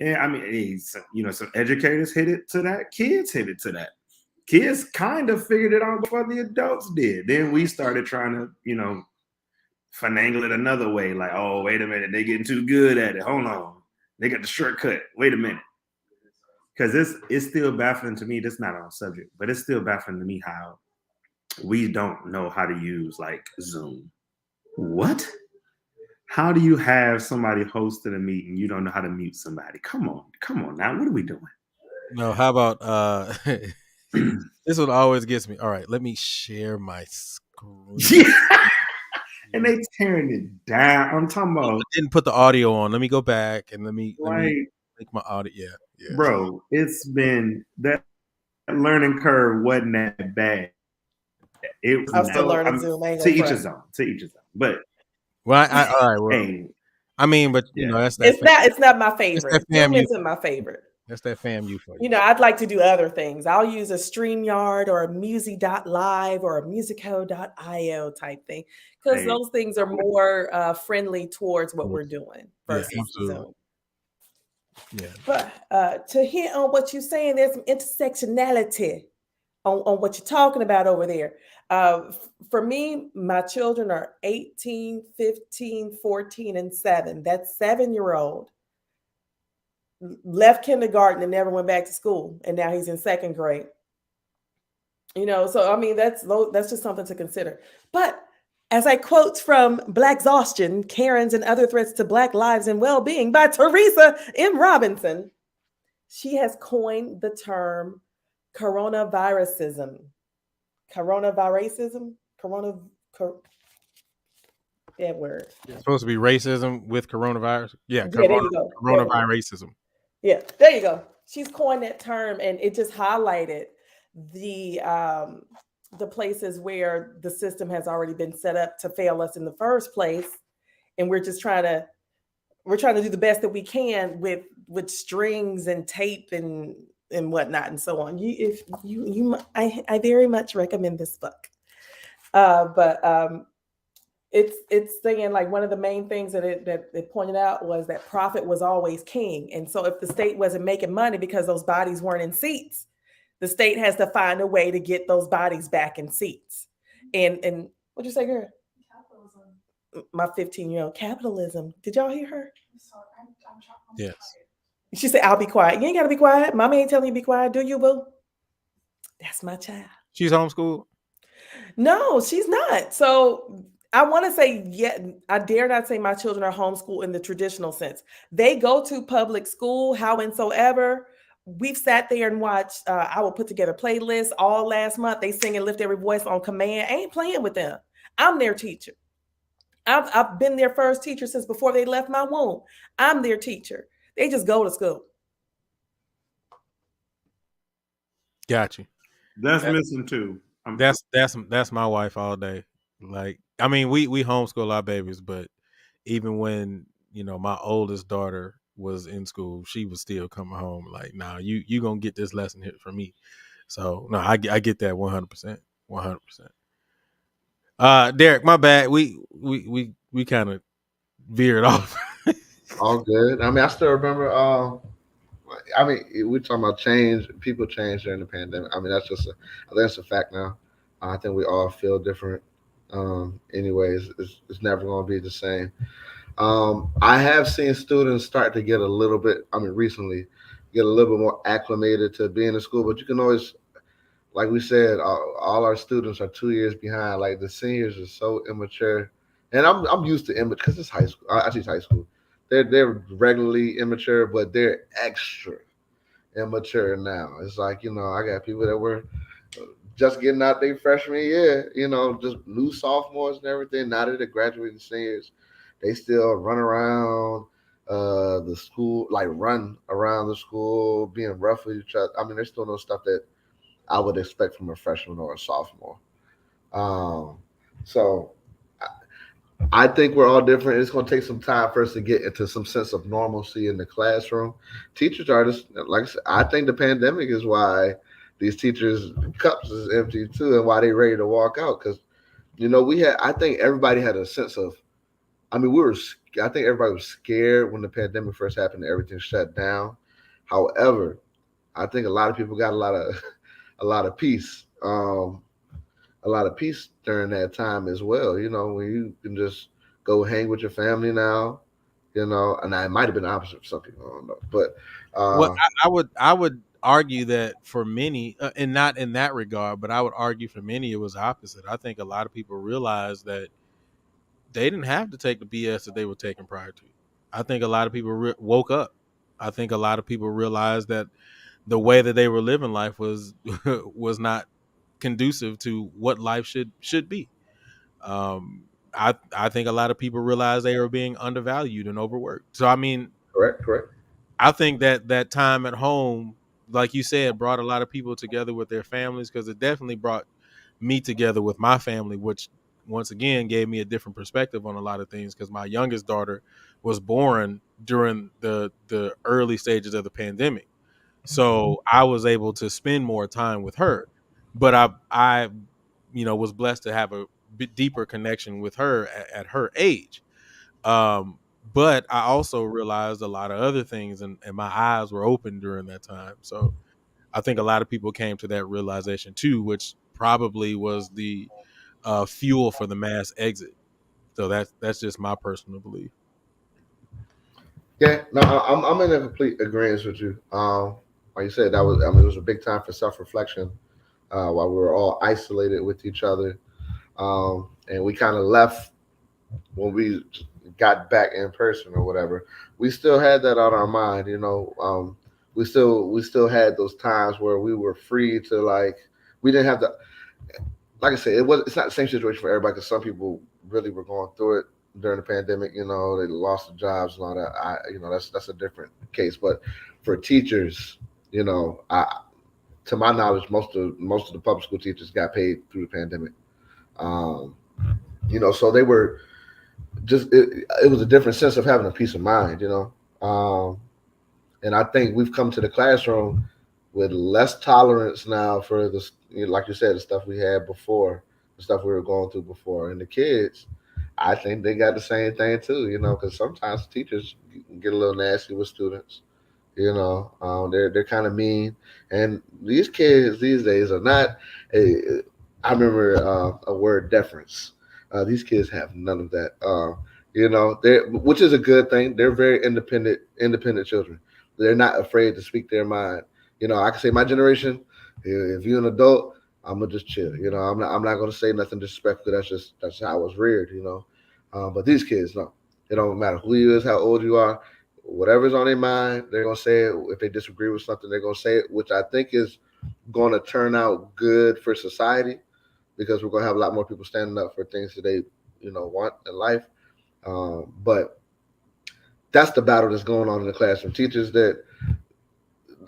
and I mean, some educators hit it to that, kids hit it to that. Kids kind of figured it out before the adults did. Then we started trying to, finagle it another way. Like, oh, wait a minute, they're getting too good at it. Hold on, they got the shortcut. Wait a minute, because it's still baffling to me. That's not on subject, but it's still baffling to me how we don't know how to use like Zoom. What? How do you have somebody hosting a meeting? You don't know how to mute somebody. Come on now. What are we doing? No, how about this one always gets me. All right, let me share my screen. Yeah. And they tearing it down. I'm talking about. I didn't put the audio on. Let me go back and let me make my audio. Yeah. Bro, it's been that learning curve wasn't that bad. It was I'm still learning Zoom. To each his own. But well, all right. Well, hey, I mean, but that's that. It's not my favorite. Zoom isn't my favorite. That's that FAMU for you. I'd like to do other things. I'll use a StreamYard or a Music.live or a Musico.io type thing because those things are more friendly towards what we're doing versus Zoom. Yeah. But to hit on what you're saying, there's some intersectionality on what you're talking about over there. For me, my children are 18, 15, 14, and 7. That's 7-year-old. Left kindergarten and never went back to school, and now he's in 2nd grade. So I mean that's just something to consider. But as I quote from Black Exhaustion, Karens and Other Threats to Black Lives and Well-Being by Teresa M. Robinson, she has coined the term coronavirusism. That word. It's supposed to be racism with coronavirus. Yeah, there you go. Coronavirusism. Yeah, there you go. She's coined that term, and it just highlighted the places where the system has already been set up to fail us in the first place, and we're trying to do the best that we can with strings and tape and whatnot and so on. I very much recommend this book. But it's saying like one of the main things that it pointed out was that profit was always king. And so if the state wasn't making money because those bodies weren't in seats, the state has to find a way to get those bodies back in seats. And what'd you say, girl? Capitalism. My 15-year-old capitalism. Did y'all hear her? I'm sorry. I'm yes. She said, I'll be quiet. You ain't got to be quiet. Mommy ain't telling you to be quiet. Do you, boo? That's my child. She's homeschooled? No, she's not. So I want to say, I dare not say my children are homeschooled in the traditional sense. They go to public school, howsoever. We've sat there and watched, I will put together playlists all last month. They sing and lift every voice on command. I ain't playing with them. I'm their teacher. I've been their first teacher since before they left my womb. I'm their teacher. They just go to school. Got you. That's missing too. That's my wife all day. Like, I mean, we homeschool our babies, but even when my oldest daughter was in school, she was still coming home like, nah, you gonna get this lesson here from me. So no, I get that 100%. Derek, my bad. We kind of veered off. All good. I mean, I still remember. We're talking about change. People change during the pandemic. I mean, I think it's a fact now. I think we all feel different. Anyways, it's never going to be the same. I have seen students start to get recently get a little bit more acclimated to being in school, but you can always, like we said, all our students are 2 years behind. Like the seniors are so immature, and I'm used to immature because it's high school. I teach high school. They're regularly immature, but they're extra immature now. It's like, I got people that were just getting out their freshman year, just new sophomores and everything. Now that they're graduating seniors, they still run around the school, like run around the school, being rough with each other. I mean, there's still no stuff that I would expect from a freshman or a sophomore. So I think we're all different. It's going to take some time for us to get into some sense of normalcy in the classroom. Teachers are just, like I said, I think the pandemic is why these teachers' cups is empty too, and why they ready to walk out, because I think everybody had a sense of, I mean, I think everybody was scared when the pandemic first happened and everything shut down. However, I think a lot of people got a lot of, a lot of peace, a lot of peace during that time as well. When you can just go hang with your family now, and it might have been the opposite for some people. I don't know, but Well, uh, I would argue that for many, and not in that regard, but I would argue for many it was opposite. I think a lot of people realized that they didn't have to take the BS that they were taking prior to. I think a lot of people woke up. I think a lot of people realized that the way that they were living life was was not conducive to what life should be. I think a lot of people realized they were being undervalued and overworked. So I mean, correct, correct. I think that that time at home, like you said, brought a lot of people together with their families, because it definitely brought me together with my family, which once again gave me a different perspective on a lot of things, because my youngest daughter was born during the early stages of the pandemic. So I was able to spend more time with her, but I was blessed to have a bit deeper connection with her at her age. But I also realized a lot of other things, and my eyes were open during that time. So I think a lot of people came to that realization too, which probably was the fuel for the mass exit. So that's just my personal belief. Yeah, no, I'm in a complete agreement with you. Like you said, it was a big time for self reflection while we were all isolated with each other, and we kind of left when we got back in person or whatever. We still had that on our mind, we still had those times where we were free to, like, we didn't have to, like I said, it's not the same situation for everybody, because some people really were going through it during the pandemic. They lost their jobs and all that. That's a different case. But for teachers, to my knowledge, most of the public school teachers got paid through the pandemic. Um, so they were just, it was a different sense of having a peace of mind. And I think we've come to the classroom with less tolerance now for this, like you said, the stuff we had before, the stuff we were going through before, and the kids. I think they got the same thing too, because sometimes teachers get a little nasty with students. They're kind of mean, and these kids these days are not. A, I remember a word, deference. These kids have none of that. They're, which is a good thing. They're very independent children. They're not afraid to speak their mind. I can say my generation. If you're an adult, I'm gonna just chill. I'm not gonna say nothing disrespectful. That's how I was reared. But these kids, no. It don't matter who you is, how old you are, whatever's on their mind, they're gonna say it. If they disagree with something, they're gonna say it, which I think is gonna turn out good for society, because we're gonna have a lot more people standing up for things that they, want in life. But that's the battle that's going on in the classroom. Teachers that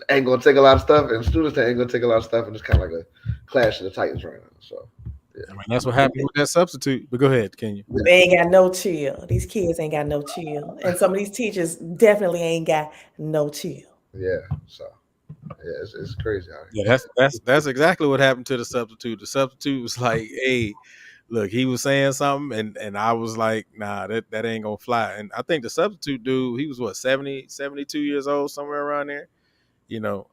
ain't gonna take a lot of stuff, and students that ain't gonna take a lot of stuff, and it's kind of like a clash of the titans right now. So, I mean, that's what happened with that substitute. But go ahead, Kenya. They ain't got no chill. These kids ain't got no chill. And some of these teachers definitely ain't got no chill. yeah. So, yeah, it's crazy out Yeah, that's exactly what happened to the substitute. The substitute was like, "Hey, look," he was saying something, and I was like, "Nah, that ain't gonna fly." And I think the substitute dude, he was what, 72 years old, somewhere around there.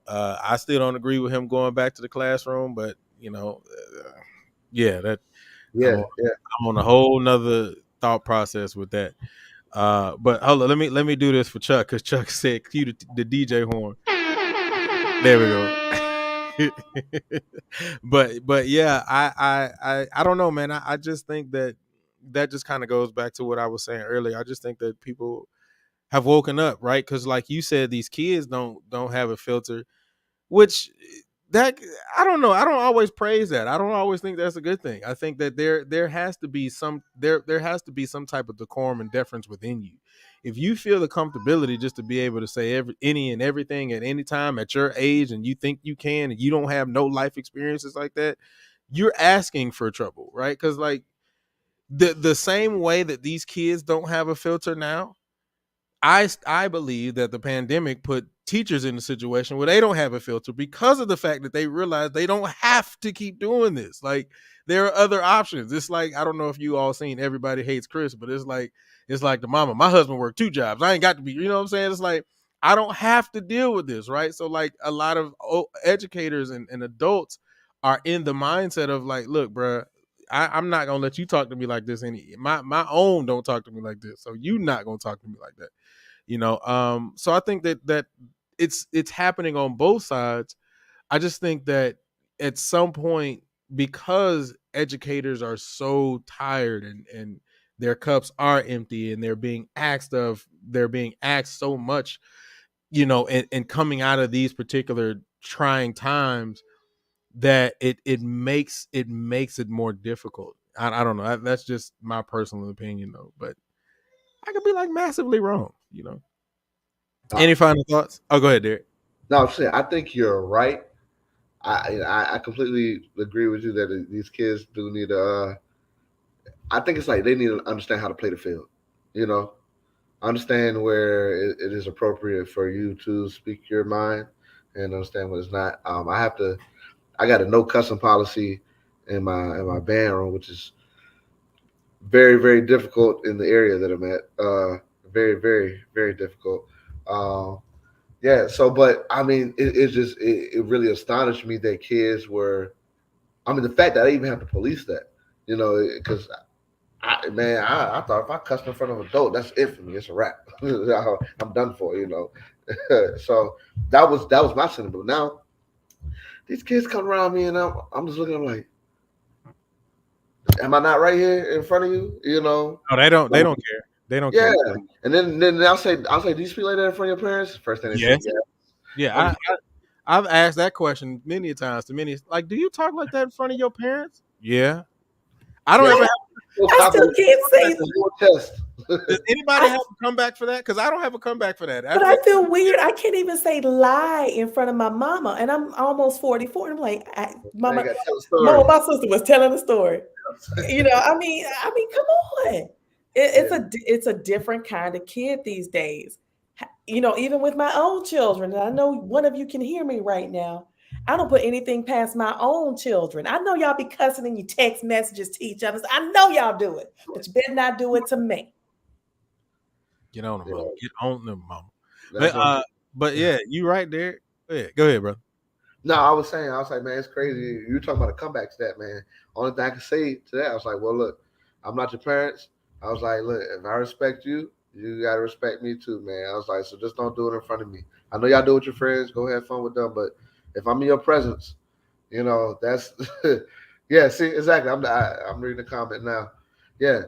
I still don't agree with him going back to the classroom, but yeah, that I'm here. on, Yeah, I'm on a whole nother thought process with that. But hold on, let me do this for Chuck, because Chuck said cue the DJ horn. There we go. But yeah, I don't know, man. I just think that just kind of goes back to what I was saying earlier. I just think that people have woken up, right? Because like you said, these kids don't have a filter, which that I don't know. I don't always praise that. I don't always think that's a good thing. I think that there has to be there has to be some type of decorum and deference within you. If you feel the comfortability just to be able to say any and everything at any time at your age, and you think you can, and you don't have no life experiences like that, you're asking for trouble, right? Because like the same way that these kids don't have a filter now, I believe that the pandemic put teachers in a situation where they don't have a filter because of the fact that they realize they don't have to keep doing this. Like, there are other options. It's like, I don't know if you all seen Everybody Hates Chris, but it's like the mama. My husband worked 2 jobs. I ain't got to be, you know what I'm saying? It's like, I don't have to deal with this, right? So like a lot of educators and adults are in the mindset of like, look, bro, I'm not gonna let you talk to me like this. My own don't talk to me like this. So you not gonna talk to me like that. So I think that it's happening on both sides. I just think that at some point, because educators are so tired and their cups are empty and they're being asked so much, and coming out of these particular trying times, that it makes it more difficult. I don't know. That's just my personal opinion though, but I could be like massively wrong. Any final thoughts? Oh, go ahead, Derek. No, I'm saying I think you're right. I completely agree with you that these kids do need to. I think it's like they need to understand how to play the field. You know, understand where it is appropriate for you to speak your mind, and understand what it's not. I got a no cussing policy in my band room, which is very, very difficult in the area that I'm at. Very, very, very difficult. Yeah. So, but I mean, it really astonished me that kids were. I mean, the fact that I even have to police that, because I thought if I cussed in front of an adult, that's it for me. It's a wrap. I'm done for. So that was my sentiment. Now these kids come around me and I'm just looking. I'm like, am I not right here in front of you? No, they don't care. They don't Yeah. care. And then I'll say, do you speak like that in front of your parents? First thing they say, Yes. Yeah. I've asked that question many times to many. Like, do you talk like that in front of your parents? Yeah. I don't Yeah. ever have. I still can't say, Does anybody have a comeback for that? Because I don't have a comeback for that. but I feel weird. I can't even say lie in front of my mama, and I'm almost 44. I'm like, mama, my sister was telling a story. I mean, come on. It's a different kind of kid these days. Even with my own children, and I know one of you can hear me right now. I don't put anything past my own children. I know y'all be cussing in your text messages to each other. I know y'all do it, but you better not do it to me. Get on them, mama. Get on them, mama. But yeah, you right there. Go ahead, bro. No, I was like, man, it's crazy. You talking about a comeback stat, man. Only thing I can say to that, I was like, well, look, I'm not your parents. I was like, look, if I respect you, you gotta respect me too, man. I was like, so just don't do it in front of me. I know y'all do it with your friends, go have fun with them, but if I'm in your presence, that's yeah. See, exactly. I'm reading the comment now. Yeah,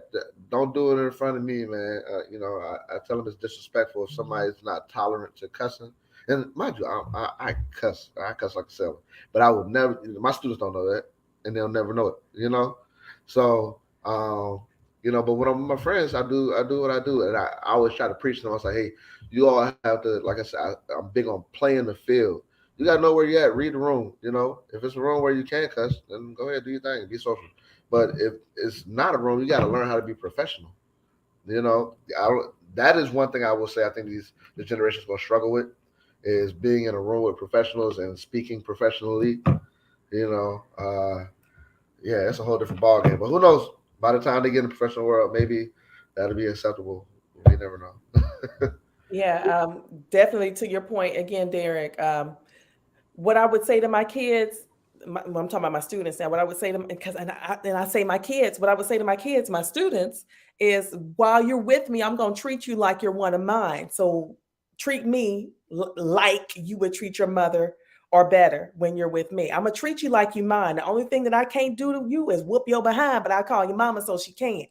don't do it in front of me, man. I tell them it's disrespectful if somebody's not tolerant to cussing. And mind you, I cuss like a sailor, but I would never. My students don't know that, and they'll never know it. So, but when I'm with my friends, I do what I do, and I always try to preach to them. I was like, hey, you all have to, like I said, I'm big on playing the field. You gotta know where you're at. Read the room. If it's a room where you can't cuss, then go ahead, do your thing, be social. But if it's not a room, you got to learn how to be professional. That is one thing I will say. I think the generation's going to struggle with is being in a room with professionals and speaking professionally. Yeah, it's a whole different ballgame. But who knows? By the time they get in the professional world, maybe that'll be acceptable. We never know. Yeah, definitely to your point again, Derek. What I would say to my kids, I'm talking about my students now. What I would say to them, because I say my kids, what I would say to my kids, my students, is while you're with me, I'm going to treat you like you're one of mine. So treat me like you would treat your mother or better when you're with me. I'm going to treat you like you mine. The only thing that I can't do to you is whoop your behind, but I call your mama so she can.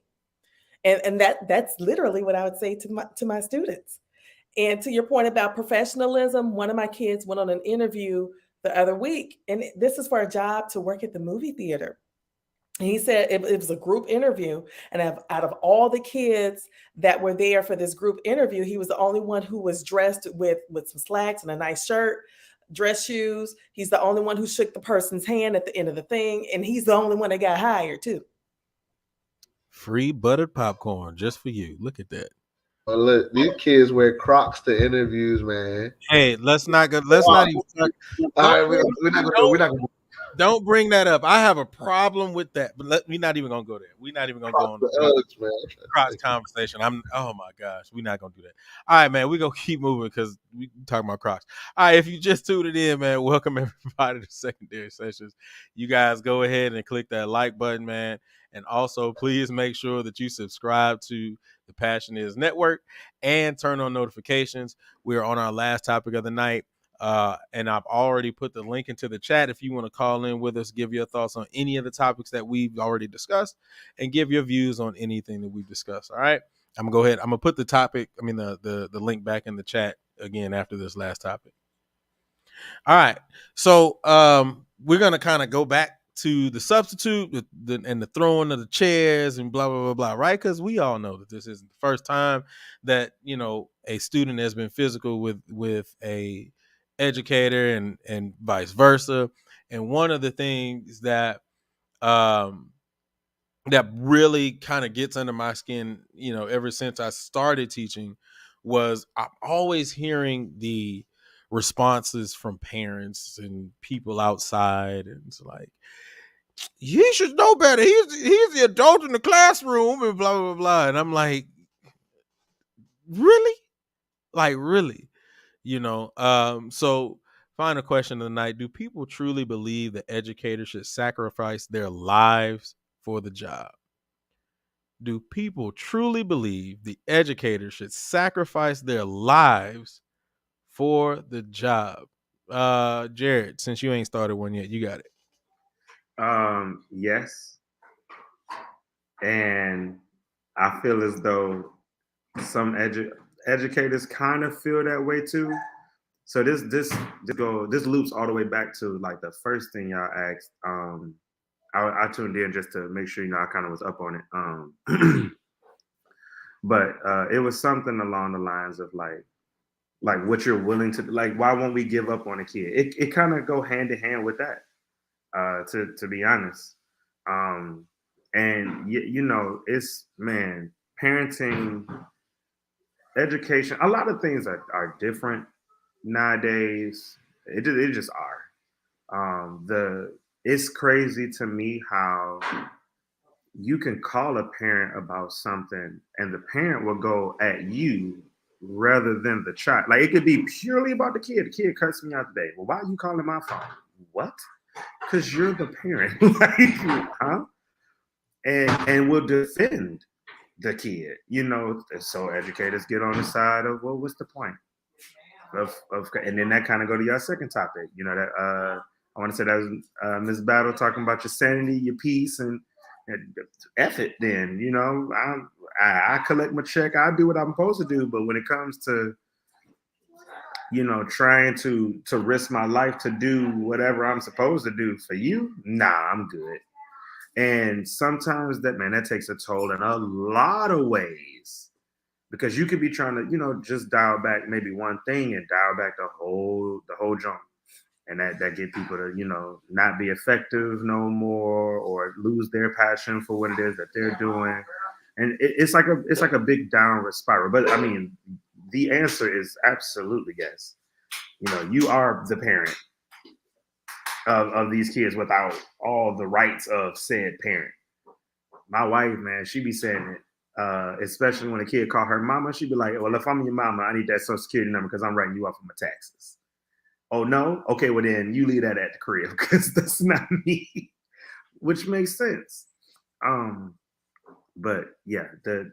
And that's literally what I would say to my students. And to your point about professionalism, one of my kids went on an interview the other week, and this is for a job to work at the movie theater. And he said it was a group interview, and out of all the kids that were there for this group interview, he was the only one who was dressed with some slacks and a nice shirt, dress shoes. He's the only one who shook the person's hand at the end of the thing, and he's the only one that got hired too. Free buttered popcorn just for you. Look at that. But look, these kids wear Crocs to interviews, man. Hey, let's not go. Let's not even. All Don't right, bring. we're not gonna. We're Don't not gonna don't bring that up. I have a problem with that. But we're not even gonna go there. We're not even gonna go Crocs on the the Uggs, man. cross conversation. Oh my gosh, we're not gonna do that. All right, man, we're gonna keep moving because we talking about Crocs. All right, if you just tuned it in, man, welcome everybody to Secondary Sessions. You guys go ahead and click that like button, man. And also please make sure that you subscribe to the Passion Is Network and turn on notifications. We're on our last topic of the night. And I've already put the link into the chat if you want to call in with us, give your thoughts on any of the topics that we've already discussed, and give your views on anything that we've discussed. All right. I'm gonna go ahead. I'm gonna put the link back in the chat again after this last topic. All right. So we're gonna kind of go back to the substitute and the throwing of the chairs and blah blah blah blah, right? Because we all know that this isn't the first time that a student has been physical with a educator and vice versa. And one of the things um that really kind of gets under my skin, ever since I started teaching, was I'm always hearing the responses from parents and people outside, and it's like, he should know better. He's the adult in the classroom and blah blah blah. And I'm like, really? Like, really? So final question of the night: do people truly believe that educators should sacrifice their lives for the job? Do people truly believe the educator should sacrifice their lives for the job? Jared, since you ain't started one yet, you got it. Yes, and I feel as though some educators kind of feel that way too. So this loops all the way back to like the first thing y'all asked. I tuned in just to make sure I kind of was up on it. But it was something along the lines of like what you're willing to, like, why won't we give up on a kid? It kind of go hand in hand with that. To be honest, and it's, man, parenting, education, a lot of things are different nowadays. It just are. It's crazy to me how you can call a parent about something and the parent will go at you rather than the child. Like, it could be purely about the kid. The kid cursed me out today. Well, why are you calling my phone? What? Because you're the parent. Like, huh? And will defend the kid. So educators get on the side of, well, what's the point? And then that kind of go to your second topic. That I want to say that was Ms. Battle talking about your sanity, your peace, and F it. Then I collect my check. I do what I'm supposed to do. But when it comes to trying to risk my life to do whatever I'm supposed to do for you, nah, I'm good. And sometimes that takes a toll in a lot of ways. Because you could be trying to, just dial back maybe one thing and dial back the whole joint. And that get people to, not be effective no more or lose their passion for what it is that they're doing. And it's like a big downward spiral. But I mean, the answer is absolutely yes. You are the parent of these kids without all the rights of said parent. My wife, man, she be saying it. Especially when a kid call her mama, she'd be like, well, if I'm your mama, I need that social security number because I'm writing you off of my taxes. Oh, no? Okay, well, then you leave that at the crib because that's not me, which makes sense. But yeah,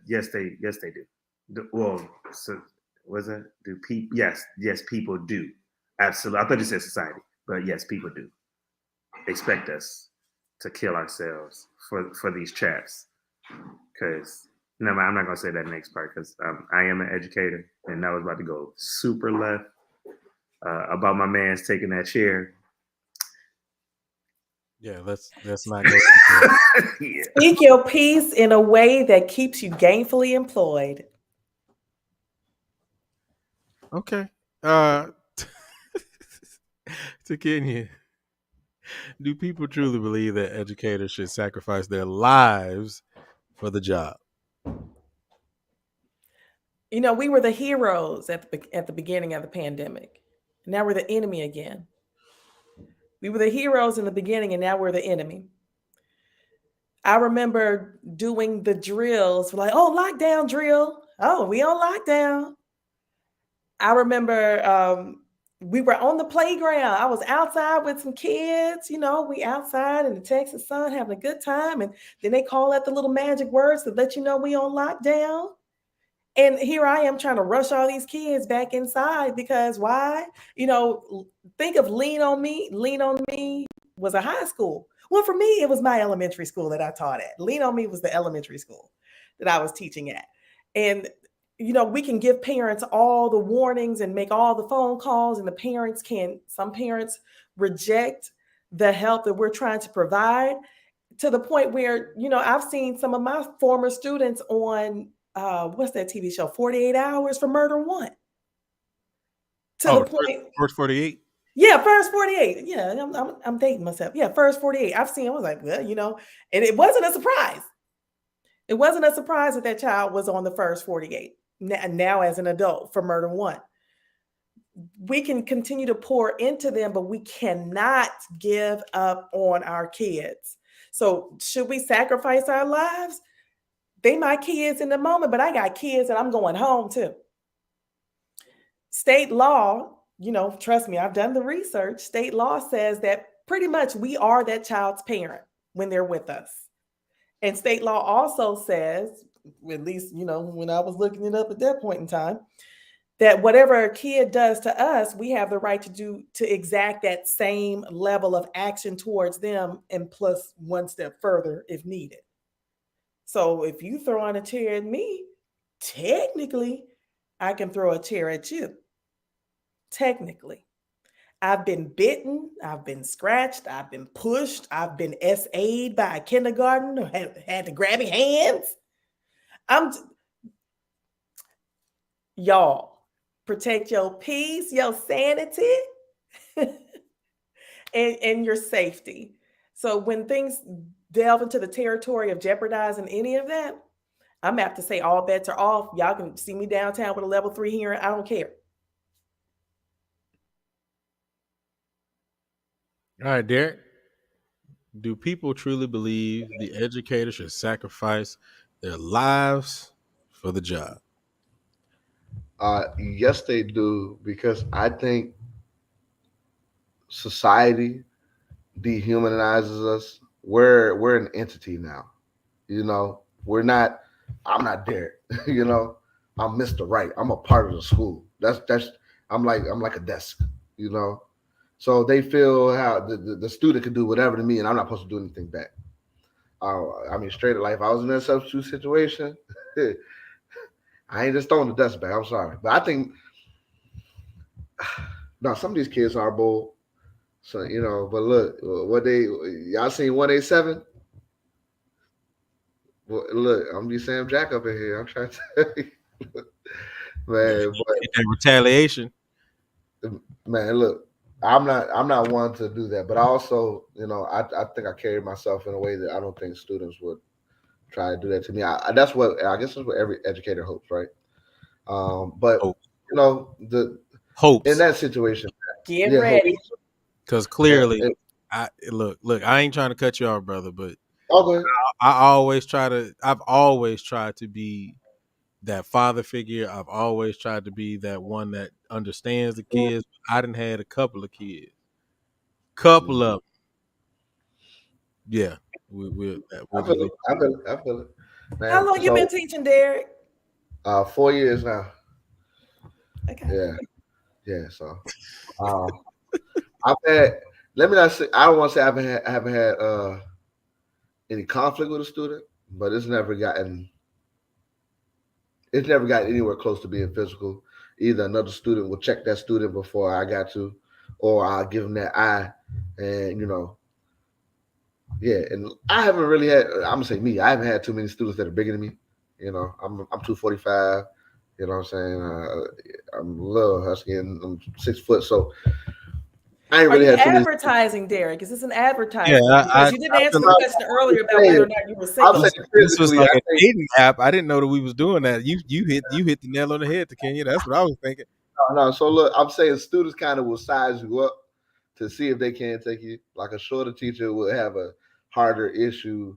yes, they do. So was it? Do people? Yes, people do. Absolutely. I thought you said society, but yes, people do expect us to kill ourselves for these chaps because. No, I'm not going to say that next part because I am an educator, and that was about to go super left about my man's taking that chair. Yeah, let's not go. Yeah. Speak your piece in a way that keeps you gainfully employed. Okay. To Kenya, do people truly believe that educators should sacrifice their lives for the job? We were the heroes at the beginning of the pandemic. Now we're the enemy again. We were the heroes in the beginning, and now we're the enemy. I remember doing the drills, like, oh, lockdown drill. Oh, we on lockdown. I remember we were on the playground. I was outside with some kids. We outside in the Texas sun having a good time. And then they call out the little magic words to let you know we on lockdown. And here I am trying to rush all these kids back inside because why? Think of Lean on Me. Lean on Me was a high school. Well, for me, it was my elementary school that I taught at. Lean on Me was the elementary school that I was teaching at. And we can give parents all the warnings and make all the phone calls, and some parents reject the help that we're trying to provide to the point where, I've seen some of my former students on, what's that TV show, 48 Hours for Murder One. To the point. First 48? Yeah, First 48. Yeah, I'm dating myself. Yeah, First 48. I was like, well, and it wasn't a surprise. It wasn't a surprise that child was on the First 48. Now as an adult for Murder One. We can continue to pour into them, but we cannot give up on our kids. So should we sacrifice our lives? They my kids in the moment, but I got kids and I'm going home too. State law, trust me, I've done the research. State law says that pretty much we are that child's parent when they're with us. And state law also says, at least, when I was looking it up at that point in time, that whatever a kid does to us, we have the right to exact that same level of action towards them, and plus one step further if needed. So if you throw on a chair at me, technically, I can throw a chair at you. Technically. I've been bitten, I've been scratched, I've been pushed, I've been SA'd by a kindergartner, had to grab hands. Y'all, protect your peace, your sanity, and your safety. So when things delve into the territory of jeopardizing any of that, I'm apt to say all bets are off. Y'all can see me downtown with a level 3 hearing. I don't care. All right, Derek. Do people truly believe the educator should sacrifice their lives for the job? Yes, they do, because I think society dehumanizes us. We're an entity now. We're not. I'm not Derek. I'm Mr. Right. I'm a part of the school. That's. I'm like a desk. So they feel how the student can do whatever to me, and I'm not supposed to do anything back. Straight up life. I was in a substitute situation. I ain't just throwing the dust back. I'm sorry, but I think now some of these kids are bold. So but look, y'all seen 187? Well, look, I'm be Sam Jack up in here. I'm trying to tell you, man. That retaliation. Man, look, I'm not one to do that, but I also, I think I carry myself in a way that I don't think students would try to do that to me. I guess that's what every educator hopes, right? But Hope. The hopes in that situation, get ready, because clearly, I ain't trying to cut you off, brother, but okay. I've always tried to be that father figure. I've always tried to be that one that understands the kids. I done had a couple of kids, of them. Yeah, I feel it. Man, how long you been teaching, Derek? 4 years now. Okay. Yeah. So, I've had. Let me not say. I don't want to say I haven't had any conflict with a student, but it's never gotten anywhere close to being physical. Either another student will check that student before I got to, or I'll give them that eye, and yeah. And I haven't really had. I'm gonna say me. I haven't had too many students that are bigger than me. I'm 245. You know what I'm saying? I'm a little husky and I'm 6 foot. So I ain't Are really you had too many. advertising, Derek? Is this an Yeah, advertisement? Because you didn't answer the question earlier about whether or not you were I'm single. saying this was physically. like I a think dating app. I didn't know that we was doing that. You hit the nail on the head, Kenya. That's what I was thinking. no. So look, I'm saying students kind of will size you up to see if they can take you. Like a shorter teacher will have a harder issue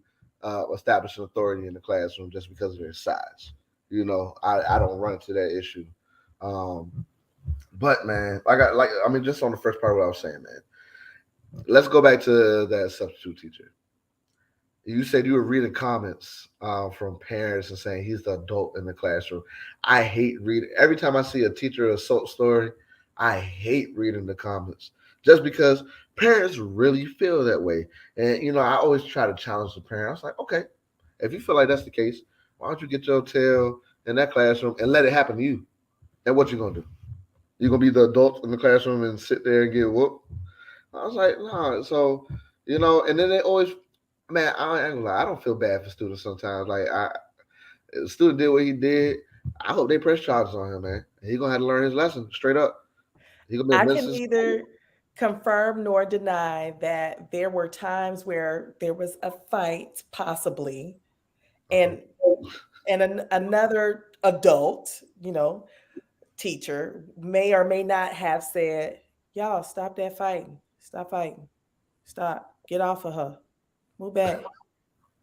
establishing authority in the classroom just because of their size. I don't run into that issue. Um, but man, just on the first part of what I was saying, man. Let's go back to that substitute teacher. You said you were reading comments from parents and saying he's the adult in the classroom. I hate reading. Every time I see a teacher assault story, I hate reading the comments just because parents really feel that way. And I always try to challenge the parent. I was like, okay, if you feel like that's the case, why don't you get your tail in that classroom and let it happen to you? And what you gonna do? You gonna be the adult in the classroom and sit there and get whooped? I was like, no. So, and then they always, man, I ain't gonna lie, I don't feel bad for students sometimes. Like, the student did what he did. I hope they press charges on him, man. He gonna have to learn his lesson straight up. He gonna be a I can message. neither confirm nor deny that there were times where there was a fight, possibly, Uh-huh. and another adult, teacher may or may not have said, "Y'all stop that fighting. Stop fighting. Stop. Get off of her. Move back.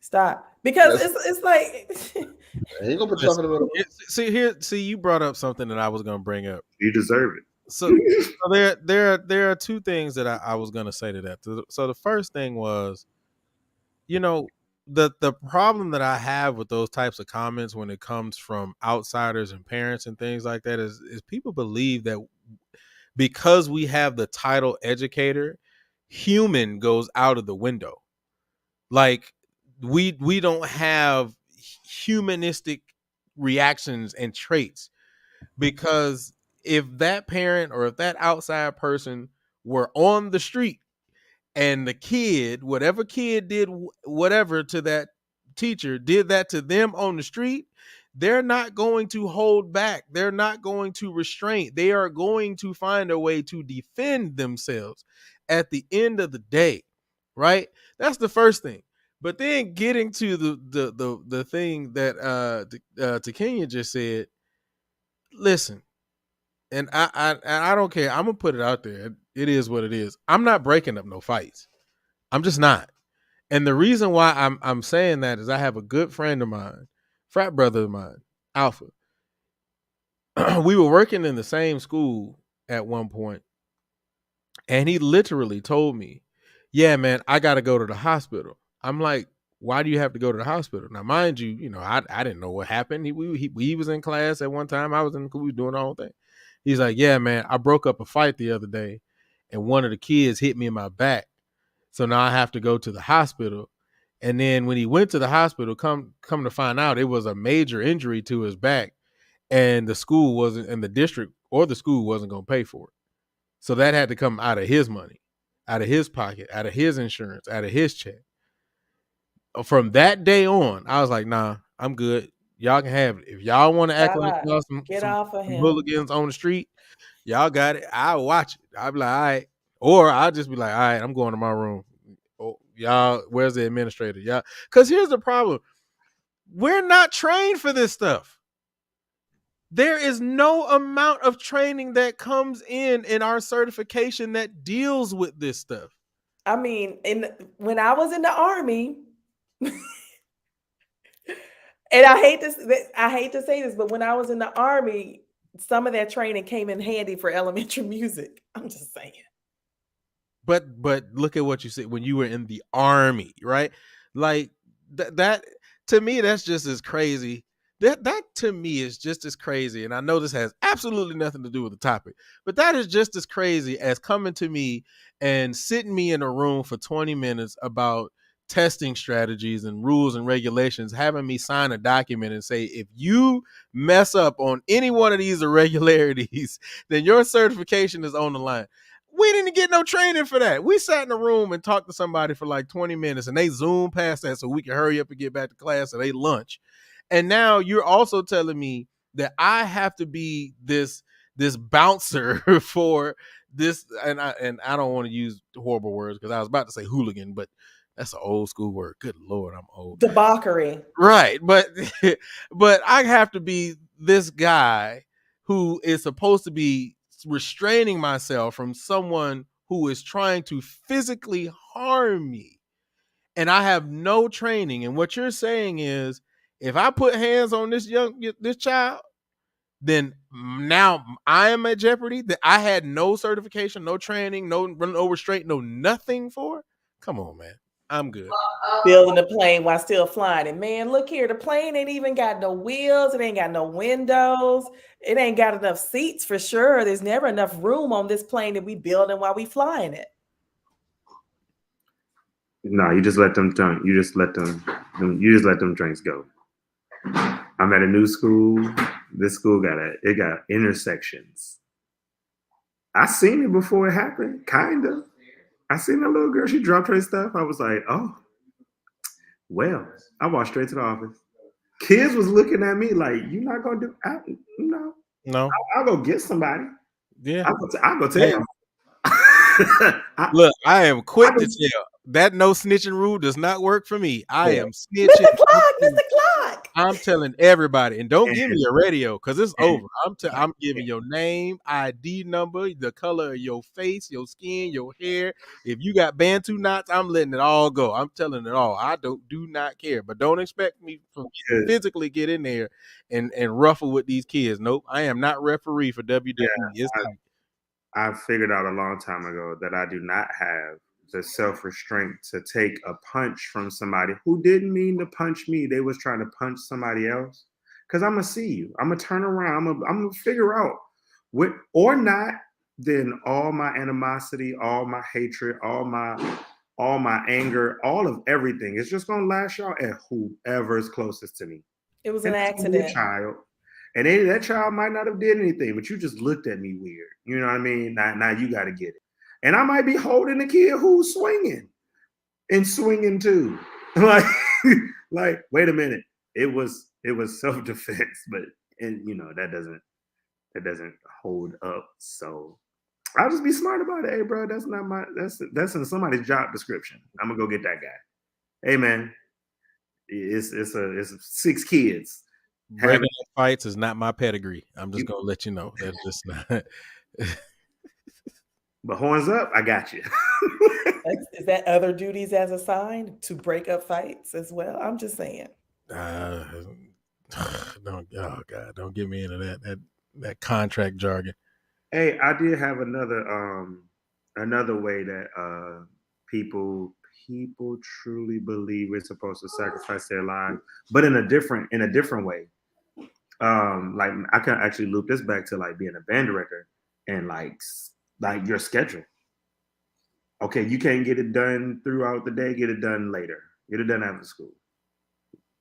Stop." Because That's it's like he gonna put yourself Listen, in the middle. see, you brought up something that I was going to bring up. You deserve it. So there are two things that I was going to say to that. So the first thing was, the problem that I have with those types of comments when it comes from outsiders and parents and things like that is people believe that because we have the title educator, human goes out of the window. Like we don't have humanistic reactions and traits, because if that parent or if that outside person were on the street and the kid, whatever kid did whatever to that teacher, did that to them on the street, they're not going to hold back. They're not going to restrain. They are going to find a way to defend themselves at the end of the day, right? That's the first thing. But then getting to the thing that Kenya just said, listen, and I don't care. I'm gonna put it out there. It is what it is. I'm not breaking up no fights. I'm just not. And the reason why I'm saying that is I have a good friend of mine, frat brother of mine, Alpha. We were working in the same school at one point, and he literally told me, "Yeah, man, I got to go to the hospital." I'm like, "Why do you have to go to the hospital?" Now, mind you, I didn't know what happened. He was in class at one time. I was in. We was doing our own thing. He's like, "Yeah, man, I broke up a fight the other day, and one of the kids hit me in my back. So now I have to go to the hospital." And then when he went to the hospital, come to find out, it was a major injury to his back, and the school wasn't, and the district or the school wasn't going to pay for it. So that had to come out of his money, out of his pocket, out of his insurance, out of his check. From that day on, I was like, nah, I'm good. Y'all can have it. If y'all want to act stop like out. y'all Get off of some him. hooligans on the street, y'all got it. I'll watch it. I'll be like, all right. Or I'll just be like, all right, I'm going to my room. Oh, y'all, where's the administrator? Y'all, because here's the problem. We're not trained for this stuff. There is no amount of training that comes in our certification that deals with this stuff. I mean, when I was in the Army, and I hate to say this, but when I was in the Army, some of that training came in handy for elementary music. I'm just saying. But look at what you said when you were in the Army, right? Like that to me, that's just as crazy. That to me is just as crazy. And I know this has absolutely nothing to do with the topic, but that is just as crazy as coming to me and sitting me in a room for 20 minutes about testing strategies and rules and regulations, having me sign a document and say, if you mess up on any one of these irregularities, then your certification is on the line. We didn't get no training for that. We sat in a room and talked to somebody for like 20 minutes and they zoomed past that so we could hurry up and get back to class and ate lunch. And now you're also telling me that I have to be this bouncer for this, and I don't want to use horrible words because I was about to say hooligan, but that's an old school word. Good Lord, I'm old. Debauchery. Right, but but I have to be this guy who is supposed to be restraining myself from someone who is trying to physically harm me, and I have no training. And what you're saying is, if I put hands on this child, then now I am at jeopardy that I had no certification, no training, no restraint, no nothing for. Come on, man, I'm good. Building a plane while still flying. And man, look here, the plane ain't even got no wheels. It ain't got no windows. It ain't got enough seats for sure. There's never enough room on this plane that we building while we flying it. No, you just let them turn. You just let them trains go. I'm at a new school. This school got intersections. I seen it before it happened, kind of. I seen that little girl. She dropped her stuff. I was like, oh, well. I walked straight to the office. Kids was looking at me like, "You're not gonna do?" No. I'll go get somebody. Yeah, I'll go tell. Look, I am quick to tell. That no snitching rule does not work for me. I am snitching. Mr. Clark. I'm telling everybody, and don't give me a radio because it's over. I'm giving your name, ID number, the color of your face, your skin, your hair. If you got Bantu knots, I'm letting it all go. I'm telling it all. I do not care, but don't expect me to physically get in there and ruffle with these kids. Nope, I am not referee for WWE. I figured out a long time ago that I do not have the self-restraint to take a punch from somebody who didn't mean to punch me. They was trying to punch somebody else. Because I'm going to see you. I'm going to turn around. I'm going to figure out what, or not, then all my animosity, all my hatred, all my anger, all of everything is just going to lash out at whoever is closest to me. It was an accident. Child. And that child might not have did anything, but you just looked at me weird. You know what I mean? Now you got to get it. And I might be holding the kid who's swinging and swinging too. like, wait a minute. It was self-defense, but that doesn't hold up. So I'll just be smart about it. Hey, bro, that's in somebody's job description. I'm gonna go get that guy. Hey, man, it's 6 kids. Breaking fights is not my pedigree. I'm just gonna let you know. That's just not. But horns up, I got you. Is that other duties as assigned to break up fights as well? I'm just saying. Don't get me into that contract jargon. Hey, I did have another way that people truly believe we're supposed to sacrifice their lives, but in a different way. Like I can actually loop this back to like being a band director and like your schedule. Okay, you can't get it done throughout the day, get it done later. Get it done after school.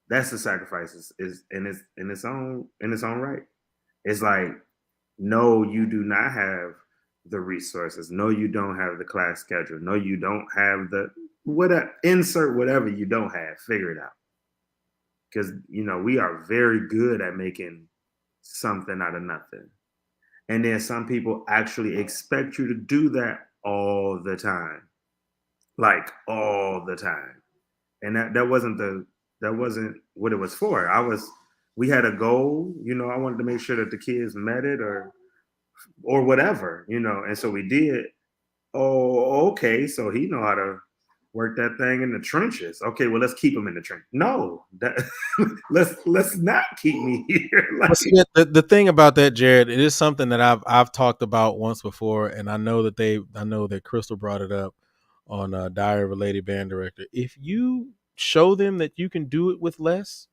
That's the sacrifices is in its own right. It's like, no, you do not have the resources. No, you don't have the class schedule. No, you don't have insert whatever you don't have, figure it out. Because we are very good at making something out of nothing. And then some people actually expect you to do that all the time. Like all the time. And that wasn't what it was for. We had a goal, I wanted to make sure that the kids met it or whatever, and so we did. Oh, okay, so he know how to work that thing in the trenches. Okay, well, let's keep him in the trench. No, let's not keep me here. The thing about that, Jared, it is something that I've talked about once before, and I know that Crystal brought it up on Diary of a Lady Band Director. If you show them that you can do it with less,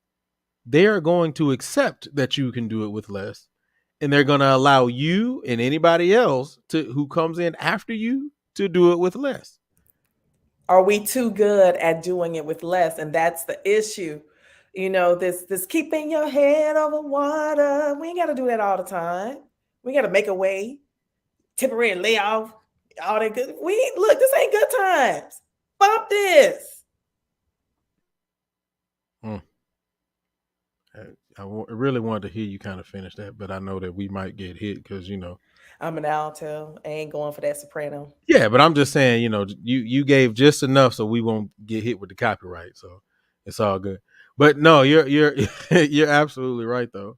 they are going to accept that you can do it with less, and they're going to allow you and anybody else who comes in after you to do it with less. Are we too good at doing it with less? And that's the issue. This keeping your head over water. We ain't got to do that all the time. We got to make a way, temporary layoff, all that good. This ain't good times. Bump this. I really wanted to hear you kind of finish that, but I know that we might get hit because I'm an alto. I ain't going for that soprano. Yeah, but I'm just saying, you gave just enough so we won't get hit with the copyright. So it's all good. But no, you're you're absolutely right though.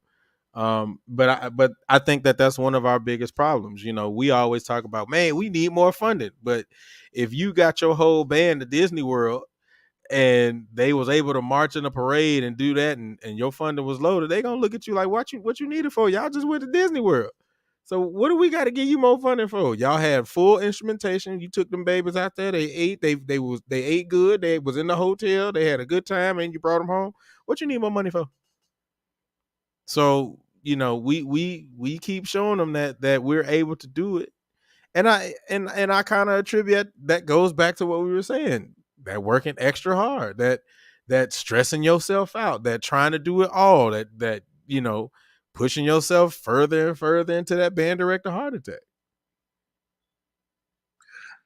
But I think that that's one of our biggest problems. We always talk about, man, we need more funding. But if you got your whole band to Disney World and they was able to march in a parade and do that, and your funding was loaded, they gonna look at you like, what you need it for? Y'all just went to Disney World. So what do we got to give you more funding for? Y'all had full instrumentation. You took them babies out there. They ate. They ate good. They was in the hotel. They had a good time, and you brought them home. What you need more money for? So we keep showing them that we're able to do it, and I kind of attribute that goes back to what we were saying, that working extra hard, that stressing yourself out, that trying to do it all, that pushing yourself further and further into that band director heart attack.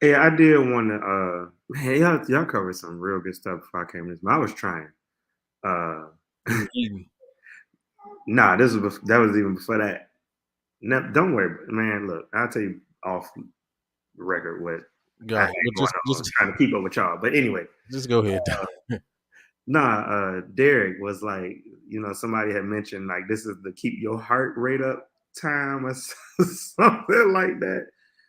Yeah, I did want to. Man, y'all covered some real good stuff before I came in. I was trying. You were eating. Nah, that was even before that. No, don't worry, man. Look, I'll tell you off record what Go I had ahead. Well, going on. Trying to keep up with y'all, but anyway, just go ahead. Derek was like, somebody had mentioned like this is the keep your heart rate up time or something like that.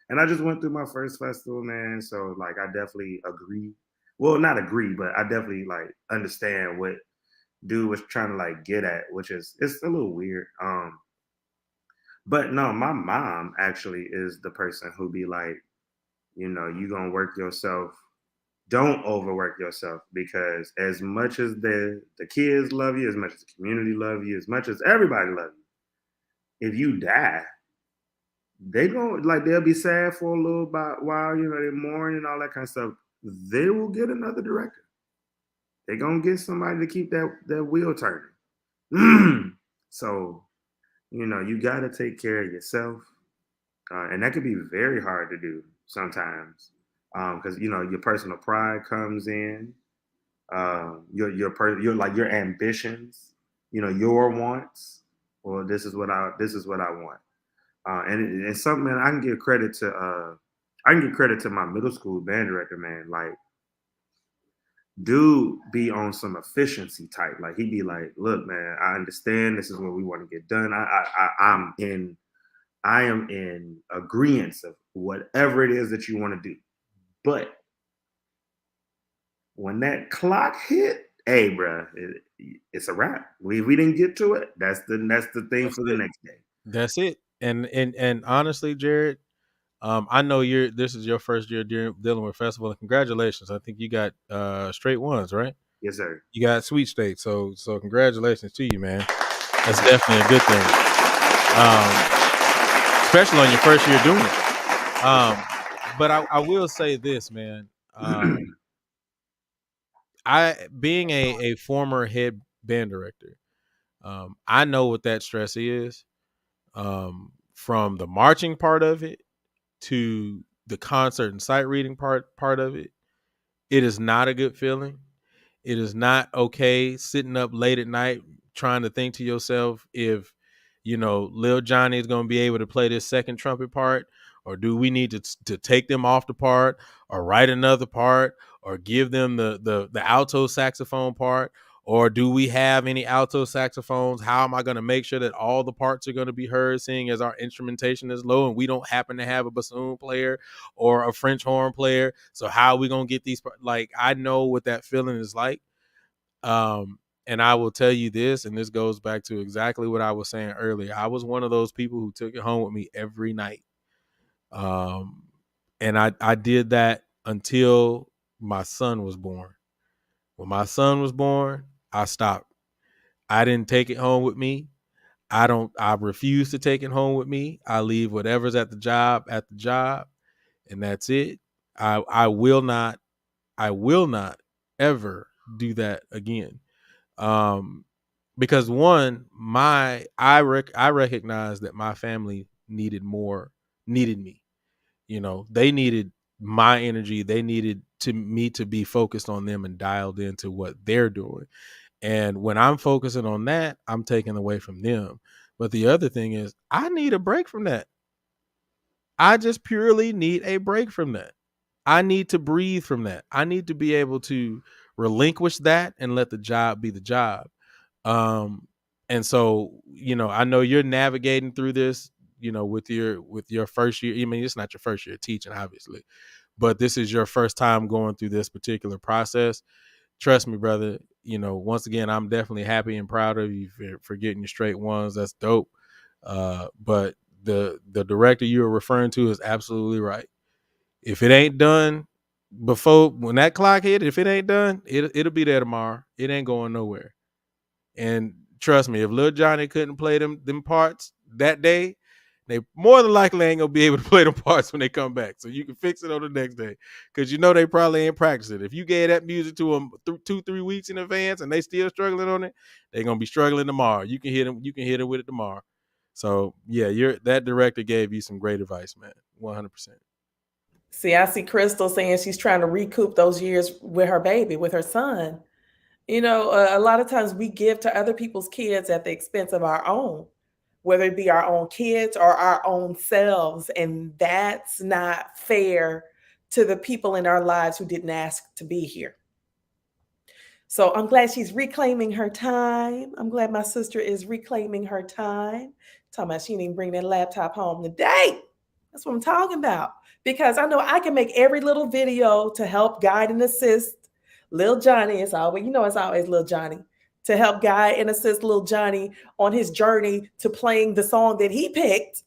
And I just went through my first festival, man. So like I definitely agree. Well, not agree, but I definitely like understand what dude was trying to like get at, which is it's a little weird. But no, my mom actually is the person who be like, you gonna work yourself. Don't overwork yourself, because as much as the kids love you, as much as the community love you, as much as everybody love you, if you die, they'll be sad for a little while, they mourn and all that kind of stuff. They will get another director. They're gonna get somebody to keep that wheel turning. So, you gotta take care of yourself. And that could be very hard to do sometimes. Because your personal pride comes in, your ambitions, your wants. Well, this is what I want. And it's something, man. I can give credit to my middle school band director, man. Like, dude be on some efficiency type. Like, he'd be like, look, man, I understand this is what we want to get done. I am in agreement of whatever it is that you want to do. But when that clock hit, hey, bro, it's a wrap. We didn't get to it. That's the thing for the next day. That's it. And honestly, Jared, I know this is your first year dealing with festival, and congratulations. I think you got straight ones, right? Yes, sir. You got sweepstakes, so congratulations to you, man. That's definitely a good thing. Especially on your first year doing it. But I will say this, man. Being a former head band director, I know what that stress is. From the marching part of it to the concert and sight reading part of it, it is not a good feeling. It is not okay sitting up late at night trying to think to yourself if Lil Johnny is going to be able to play this second trumpet part, or do we need to take them off the part, or write another part, or give them the alto saxophone part, or do we have any alto saxophones? How am I going to make sure that all the parts are going to be heard, seeing as our instrumentation is low and we don't happen to have a bassoon player or a French horn player? So how are we going to get these? Like, I know what that feeling is like. And I will tell you this, and this goes back to exactly what I was saying earlier. I was one of those people who took it home with me every night. And I did that until my son was born. When my son was born, I stopped. I didn't take it home with me. I refuse to take it home with me. I leave whatever's at the job, and that's it. I will not ever do that again. Because one, I recognize that my family needed me. They needed my energy. They needed me to be focused on them and dialed into what they're doing. And when I'm focusing on that, I'm taking away from them. But the other thing is, I need a break from that. I just purely need a break from that. I need to breathe from that. I need to be able to relinquish that and let the job be the job. Um, and so, I know you're navigating through this, with your first year. I mean, it's not your first year teaching, obviously, but this is your first time going through this particular process. Trust me, brother. Once again, I'm definitely happy and proud of you for getting your straight ones. That's dope. But the director you were referring to is absolutely right. If it ain't done before when that clock hit, if it ain't done, it'll be there tomorrow. It ain't going nowhere. And trust me, if Lil Johnny couldn't play them parts that day, they more than likely ain't gonna be able to play them parts when they come back. So you can fix it on the next day, because they probably ain't practicing. If you gave that music to them 2-3 weeks in advance and they still struggling on it, they're gonna be struggling tomorrow. You can hit them. You can hit it with it tomorrow. So yeah, that director gave you some great advice, man. 100%. See, I see Crystal saying she's trying to recoup those years with her baby, with her son. A lot of times we give to other people's kids at the expense of our own, whether it be our own kids or our own selves. And that's not fair to the people in our lives who didn't ask to be here. So I'm glad she's reclaiming her time. I'm glad my sister is reclaiming her time. Talking about she didn't even bring that laptop home today. That's what I'm talking about. Because I know I can make every little video to help guide and assist Lil Johnny. It's always Lil Johnny, to help guide and assist Lil Johnny on his journey to playing the song that he picked.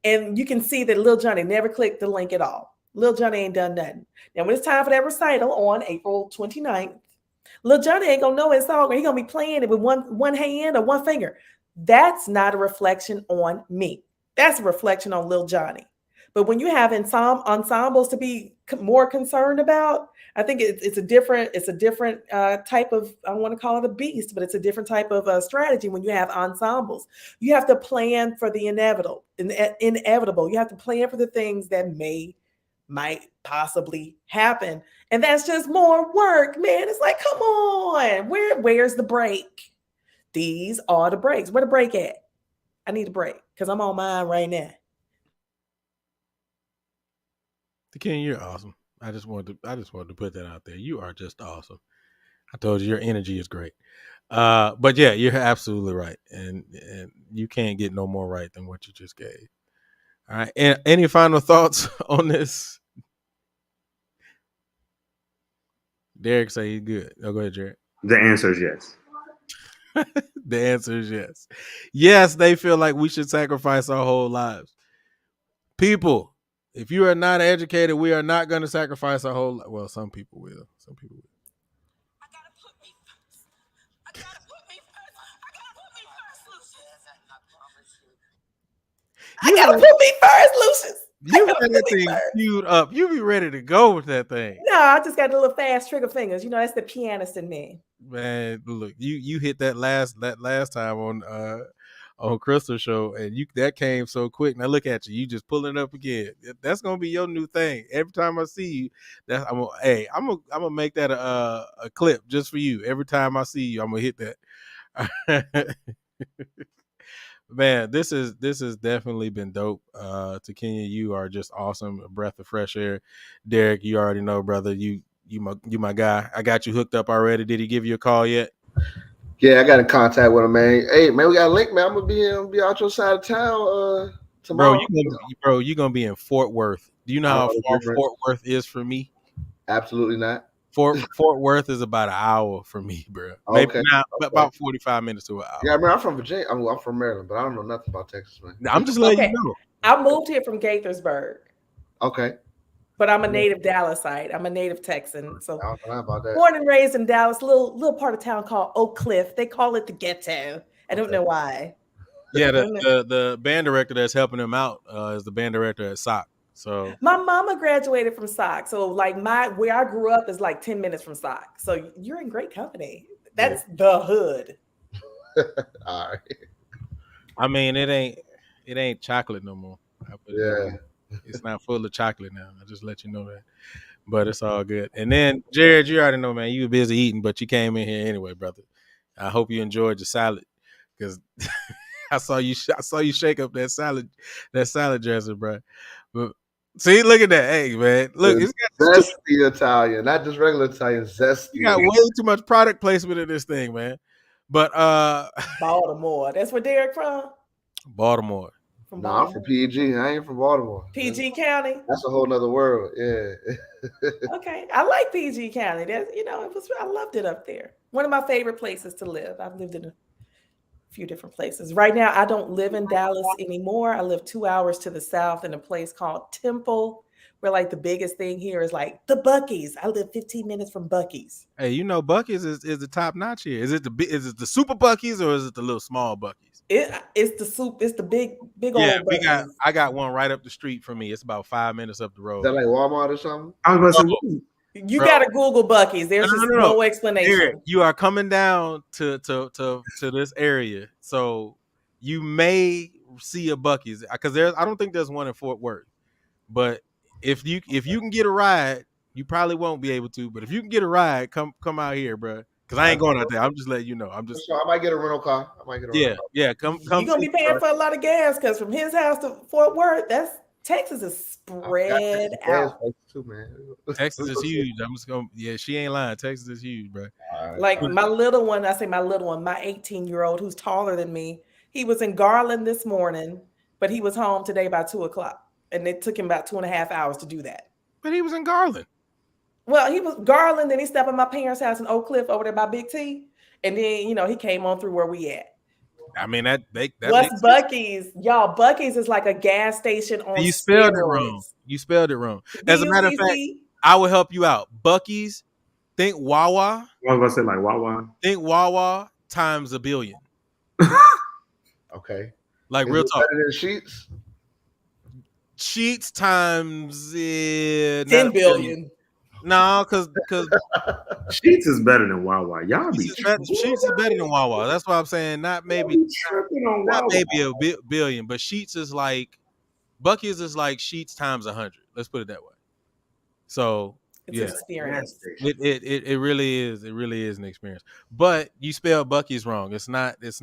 And you can see that Lil Johnny never clicked the link at all. Lil Johnny ain't done nothing. Now, when it's time for that recital on April 29th, Lil Johnny ain't gonna know his song, or he gonna be playing it with one hand or one finger. That's not a reflection on me. That's a reflection on Lil Johnny. But when you have ensembles to be more concerned about, I think it's a different type of, I don't want to call it a beast, but it's a different type of strategy when you have ensembles. You have to plan for the inevitable. You have to plan for the things that might possibly happen. And that's just more work, man. It's like, come on, where's the break? These are the breaks. Where the break at? I need a break because I'm on mine right now. Ken, you're awesome. I just wanted to put that out there. You are just awesome. I told you your energy is great. But yeah, you're absolutely right, and you can't get no more right than what you just gave. All right. And any final thoughts on this? Derek say he's good. Oh, go ahead, Jared. The answer is yes. The answer is yes. Yes, they feel like we should sacrifice our whole lives. People, if you are not educated, we are not going to sacrifice our whole life. Well, some people will. Some people will. I gotta put me first. I gotta put me first. I gotta put me first, Lucius. I gotta put me first, Lucius. You had that thing queued up. You be ready to go with that thing. No, I just got a little fast trigger fingers. That's the pianist in me. Man, look, you hit that last time on Crystal show, and that came so quick. Now look at you. You just pulling it up again. That's gonna be your new thing. Every time I see you, I'm gonna make that a clip just for you. Every time I see you, I'm gonna hit that. Man, this has definitely been dope. To Kenya, you are just awesome, a breath of fresh air. Derek, you already know, brother. You my guy. I got you hooked up already. Did he give you a call yet? Yeah, I got in contact with him, man. Hey, man, we got a link, man. I'm gonna be out your side of town tomorrow. Bro, you're gonna be in Fort Worth. Do you know how far Fort Worth is for me? Absolutely not. Fort Worth is about an hour for me, bro. Maybe about 45 minutes to an hour. Yeah, I mean, I'm from Virginia. I'm from Maryland, but I don't know nothing about Texas, man. I'm just letting you know. I moved here from Gaithersburg. Okay. But I'm a native Dallasite. I'm a native Texan. So I don't know about that. Born and raised in Dallas, little part of town called Oak Cliff. They call it the ghetto. I don't know why. Yeah, the band director that's helping him out is the band director at SOC. So my mama graduated from SOC. So like where I grew up is like 10 minutes from SOC. So you're in great company. That's the hood. All right. I mean, it ain't chocolate no more. Yeah. It's not full of chocolate now. I just let you know that. But it's all good. And then Jared, you already know, man, you were busy eating, but you came in here anyway, brother. I hope you enjoyed your salad, because I saw you shake up that salad dressing, bro. But see, look at that. Hey, man, look, it's zesty Italian, not just regular Italian. Zesty. you got way too much product placement in this thing, man. But Baltimore. That's where Derek from. Baltimore. From No, I'm from PG. I ain't from Baltimore. PG County. That's a whole nother world. Yeah. Okay, I like PG County. That's I loved it up there. One of my favorite places to live. I've lived in a few different places. Right now, I don't live in Dallas anymore. I live 2 hours to the south in a place called Temple, where like the biggest thing here is like the Buc-ee's. I live 15 minutes from Buc-ee's. Hey, you know Buc-ee's is the top notch here. Is it the super Buc-ee's or is it the little small Buc-ee's? It's the soup. It's the big Yeah, old Buc-ee's. I got one right up the street from me. It's about 5 minutes up the Is road. that like Walmart or something? I was about to say, You got to Google Buc-ee's. There's no explanation. Eric, you are coming down to this area, so you may see a Buc-ee's because I don't think there's one in Fort Worth. But if you can get a ride, you probably won't be able to. But if you can get a ride, come out here, bro. Because I ain't going out there. I'm just letting you know. I'm just. So I might get a rental car. Yeah. Come. You're gonna be paying for a lot of gas because from his house to Fort Worth, Texas is spread out. Too, man. Texas is huge. I'm just gonna. Yeah, she ain't lying. Texas is huge, bro. Right. Like my little one, I say my little one, my 18-year-old who's taller than me. He was in Garland this morning, but he was home today by 2:00, and it took him about 2.5 hours to do that. But he was in Garland. Well, he was Garland, then he stepped at my parents' house in Oak Cliff over there by Big T, and then he came on through where we at. I mean that what's Buc-ee's? Y'all, Buc-ee's is like a gas station on You spelled steroids. it wrong. You spelled it wrong. As a matter of fact, B-U-C-C? I will help you out. Buc-ee's, think Wawa. I was about to say like Wawa. Think Wawa times a billion. Okay. Like Is real it talk. better than Sheets? Sheets times 10 billion. No, because Sheets is better than Wawa. Y'all be Sheets is better than Wawa. That's why I'm saying not maybe a billion, but Sheets is like Buc-ee's is like Sheets times 100. Let's put it that way. So it's an experience. It really is. It really is an experience. But you spell Buc-ee's wrong. It's not Buckey.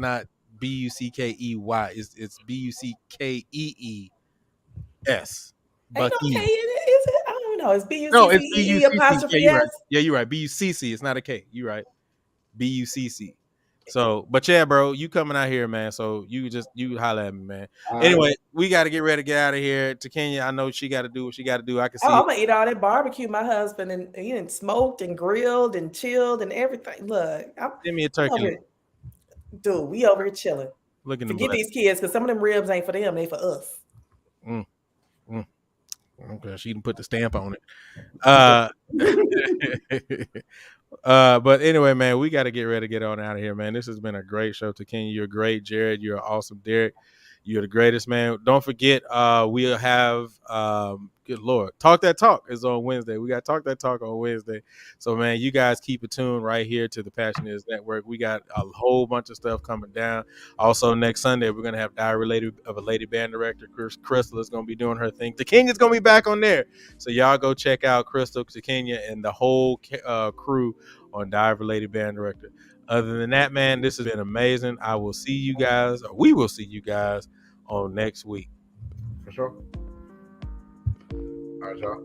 It's Buckees. Ain't no K in it, is it? I don't know. It's B-U-C-C-E No, it's B-U-C-C. apostrophe Yeah, you're right. S. Yeah, you're right. B-U-C-C. It's not a K. You're right. B-U-C-C. So, but yeah, bro, you coming out here, man. So you holler at me, man. Anyway, we got to get ready to get out of here. To Kenya, I know she got to do what she got to do. I can see. I'm gonna eat all that barbecue. My husband and he done smoked and grilled and chilled and everything. Look, give me a turkey. Dude, we over here chilling. Forget these kids because some of them ribs ain't for them; they for us. Okay, she didn't put the stamp on it. But anyway, man, we got to get ready to get on out of here, man. This has been a great show. To Kenya, you're great. Jared, you're awesome. Derek, you're the greatest, man. Don't forget, we'll have good Lord, Talk That Talk is on Wednesday. We got Talk That Talk on Wednesday. So, man, you guys keep it tuned right here to the Passionates Network. We got a whole bunch of stuff coming down. Also, next Sunday, we're going to have Diary of a Lady Band Director. Crystal is going to be doing her thing. The King is going to be back on there. So, y'all go check out Crystal, Kenya, and the whole crew on Diary of a Lady Band Director. Other than that, man, this has been amazing. We will see you guys on next week. For sure. All right, y'all.